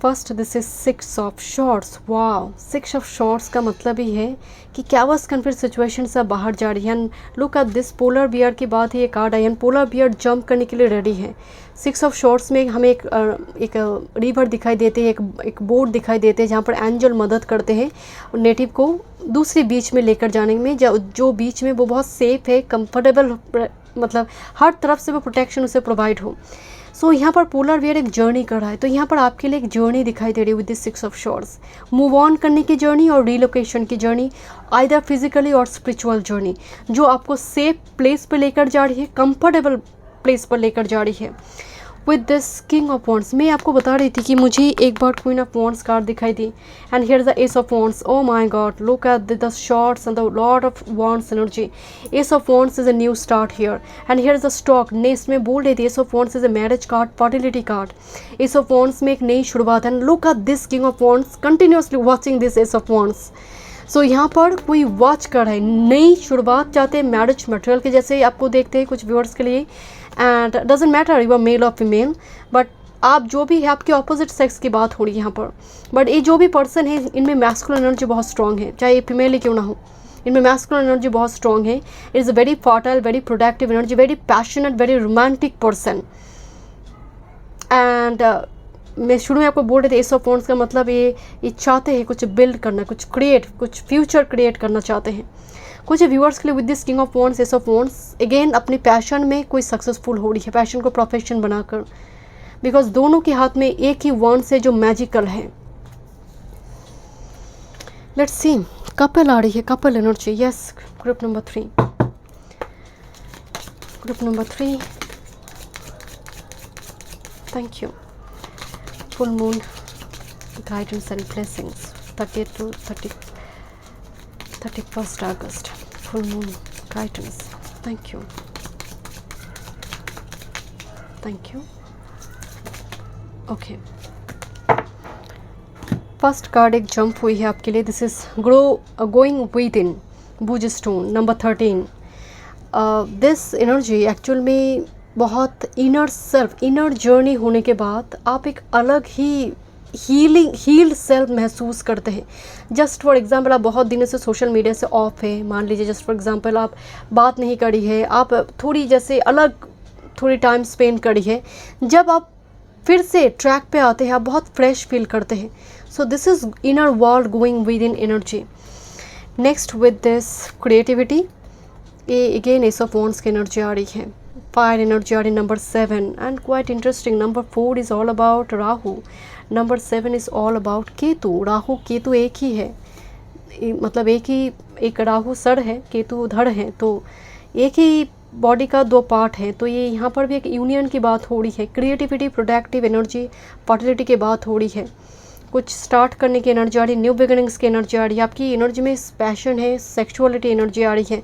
First this is 6 of shorts. Wow, 6 of shorts का मतलब ही है कि क्या वस कन्फ्यूज सिचुएशन से बाहर जा रही है। Look at this, polar bear की बात है, ये कार्ड आई, पोलर बियर जंप करने के लिए रेडी है। 6 ऑफ शॉर्ट्स में हमें एक रिवर दिखाई देते हैं, एक बोट दिखाई देते हैं जहाँ पर एंजल मदद करते हैं नेटिव को दूसरे बीच में लेकर जाने में, जो बीच में वो बहुत सेफ है, कंफर्टेबल, मतलब हर तरफ से वो प्रोटेक्शन उसे प्रोवाइड हो। सो यहाँ पर पोलर बियर एक जर्नी कर रहा है, तो यहाँ पर आपके लिए एक जर्नी दिखाई दे रही है with this 6 of shorts. Move on करने की जर्नी और रिलोकेशन की जर्नी, आइदर फिजिकली और स्पिरिचुअल जर्नी, जो आपको सेफ प्लेस पर लेकर जा रही है, कंफर्टेबल प्लेस पर लेकर जा रही है। With this king of wands, मैं आपको बता रही थी कि मुझे एक बार क्वीन ऑफ वॉन्ड्स कार्ड दिखाई दी and here is the ace of wands. Oh my God, look at the swords and the lord of wands energy. Ace of wands is a new start here and here is a stock next में बोल रही थी। Ace of wands is a marriage card, fertility card. Ace of wands में एक नई शुरुआत है। Look at this king of wands continuously watching this ace of wands. So यहाँ पर कोई वॉच कर रहा है, नई शुरुआत चाहते हैं, मैरिज मटेरियल के जैसे आपको देखते हैं कुछ व्यूअर्स के लिए। And doesn't matter you are male और फीमेल, बट आप जो भी है, आपके ऑपोजिट सेक्स की बात हो रही है यहाँ पर। बट ये जो भी पर्सन है इनमें मैस्कुलिन एनर्जी बहुत स्ट्रॉन्ग है, चाहे ये फीमेल ही क्यों ना हो, इनमें मैस्कुलिन एनर्जी बहुत स्ट्रॉन्ग है। It is a very fertile, very productive energy, very passionate, very romantic person. And मैं शुरू में आपको बोल रहे थे एस ऑफ वॉन्ड्स का मतलब ये चाहते हैं कुछ बिल्ड करना, कुछ क्रिएट, कुछ फ्यूचर क्रिएट करना चाहते हैं। कुछ व्यूअर्स के लिए with this king of wands, S of wands, again अपने पैशन में कोई सक्सेसफुल हो रही है, पैशन को प्रोफेशन बनाकर, बिकॉज दोनों के हाथ में एक ही वॉन्ड्स है जो मैजिकल है। लेट्स सी, कपल आ रही है, couple energy. Yes, group number 3, group number 3, thank you. Full moon guidance and blessings 30th to 31st August, full moon guidance. Thank you. Thank you. Okay. First card एक jump हुई है आपके लिए। This is going with in Bhuj stone number 13। This energy actual में बहुत inner self, inner journey होने के बाद आप एक अलग ही हील्ड सेल्फ महसूस करते हैं। जस्ट फॉर एग्जांपल, आप बहुत दिनों से सोशल मीडिया से ऑफ है, मान लीजिए जस्ट फॉर एग्जांपल आप बात नहीं करी है, आप थोड़ी जैसे अलग थोड़ी टाइम स्पेंड करी है, जब आप फिर से ट्रैक पे आते हैं आप बहुत फ्रेश फील करते हैं। सो this is inner world going with in energy. Next with this creativity, ये अगेन एस ऑफ वॉन्ड्स की एनर्जी आ रही है, फायर एनर्जी आ रही है number 7 and quite interesting. Number 4 is all about Rahu, number 7 is all about Ketu. Rahu Ketu एक ही है, मतलब एक राहु सर है, केतु धड़ है, तो एक ही बॉडी का 2 पार्ट है। तो ये यहाँ पर भी एक यूनियन की बात हो रही है, क्रिएटिविटी, प्रोडक्टिव एनर्जी, फर्टिलिटी की बात हो रही है, कुछ स्टार्ट करने की एनर्जी आ रही है, न्यू बिगिनिंग्स की एनर्जी आ रही है, आपकी एनर्जी में पैशन है, सेक्सुअलिटी एनर्जी आ रही है।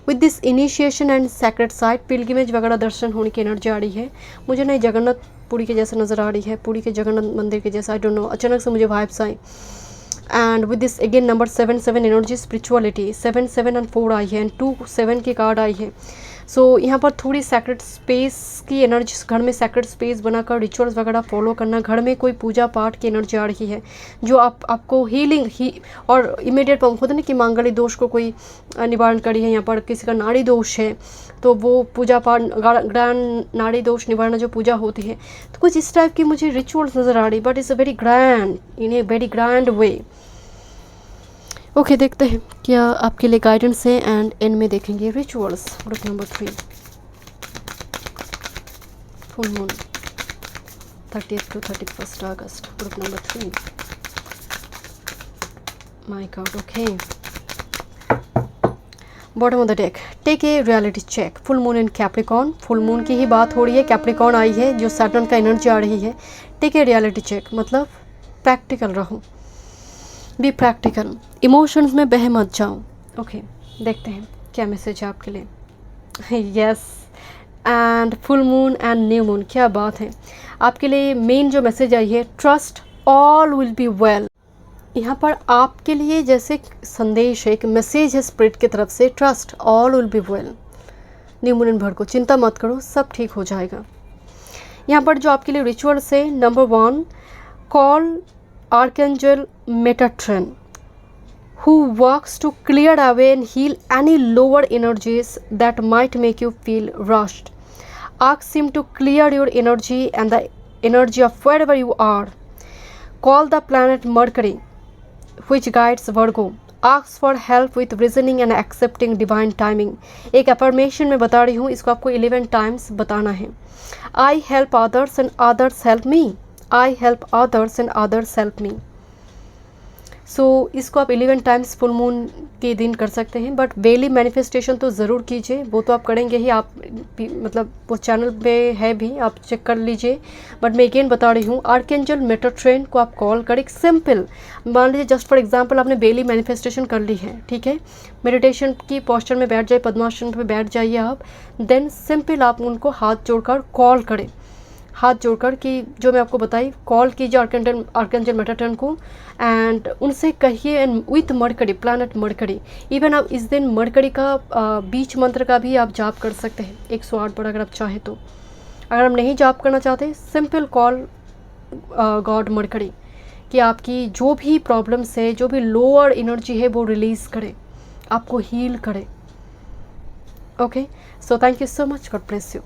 With this initiation and secret site, pilgrimage वगैरह दर्शन होने की एनर्जी आ रही है। मुझे नहीं जगन्नाथ पुरी के जैसा नज़र आ रही है, पुरी के जगन्नाथ मंदिर के जैसा, आई डोंट नो, अचानक से मुझे vibes I. And with this again number 7 energy, spirituality, 7 and 4 आई है एंड 2 7 की कार्ड आई है। सो यहाँ पर थोड़ी सेक्रेट स्पेस की एनर्जी, घर में सेक्रेट स्पेस बनाकर रिचुअल्स वगैरह फॉलो करना, घर में कोई पूजा पाठ की एनर्जी आ रही है जो आपको हीलिंग और इमीडिएट होता है ना कि मांगलिक दोष को कोई निवारण करी है। यहाँ पर किसी का नाड़ी दोष है तो वो पूजा पाठ, ग्रैंड नाड़ी दोष निवारण जो पूजा होती है, तो कुछ इस टाइप की मुझे रिचुअल्स नज़र आ रही, but it's a very grand, in a very grand way. Okay, देखते हैं क्या आपके लिए गाइडेंस है एंड एंड में देखेंगे रिचुअल्स। Group number 3, full moon 30th to 31st August, group number 3। My God, okay, bottom of the deck, take a reality check. Full moon in Capricorn, full moon की ही बात हो रही है, कैप्रिकॉर्न आई है जो सैटर्न का एनर्जी आ रही है। टेक ए रियलिटी चेक मतलब प्रैक्टिकल रहो, बी प्रैक्टिकल, इमोशंस में बह मत जाओ। ओके, देखते हैं क्या मैसेज है आपके लिए। Yes, and full moon and new moon, क्या बात है। आपके लिए मेन जो मैसेज आई है, trust all will be well. यहाँ पर आपके लिए जैसे संदेश है, एक मैसेज है स्पिरिट की तरफ से, trust, all will be well. New moon in Virgo, चिंता मत करो, सब ठीक हो जाएगा। यहाँ पर जो आपके लिए रिचुअल्स है, number 1, call archangel Metatron who works to clear away and heal any lower energies that might make you feel rushed. Ask him to clear your energy and the energy of wherever you are. Call the planet Mercury, which guides Virgo. Ask for help with reasoning and accepting divine timing. एक affirmation में बता रही हूँ, इसको आपको 11 times बताना है। I help others and others help me. I help others and others help me. इसको आप 11 टाइम्स फुल मून के दिन कर सकते हैं, बट डेली मैनिफेस्टेशन तो ज़रूर कीजिए, वो तो आप करेंगे ही, आप मतलब वो चैनल पे है भी, आप चेक कर लीजिए। बट मैं अगेन बता रही हूँ, आर्कएंजल मेटाट्रॉन को आप कॉल करें। सिंपल, मान लीजिए जस्ट फॉर एग्जांपल आपने डेली मैनिफेस्टेशन कर ली है, ठीक है, मेडिटेशन की पोस्चर में बैठ जाए, पद्मासन पे बैठ जाइए आप, देन सिंपल आप उनको हाथ जोड़कर कॉल करें, हाथ जोड़कर कि जो मैं आपको बताई, कॉल कीजिए आर्कएंजल मेटाट्रॉन को एंड उनसे कहिए, and with mercury, planet mercury. Even आप इस दिन मरकरी का बीच मंत्र का भी आप जाप कर सकते हैं 108 बार अगर आप चाहें तो। अगर आप नहीं जाप करना चाहते, सिंपल कॉल गॉड मरकरी कि आपकी जो भी प्रॉब्लम्स है, जो भी लोअर एनर्जी है वो रिलीज़ करे, आपको हील करे। Okay, so thank you so much, God bless you.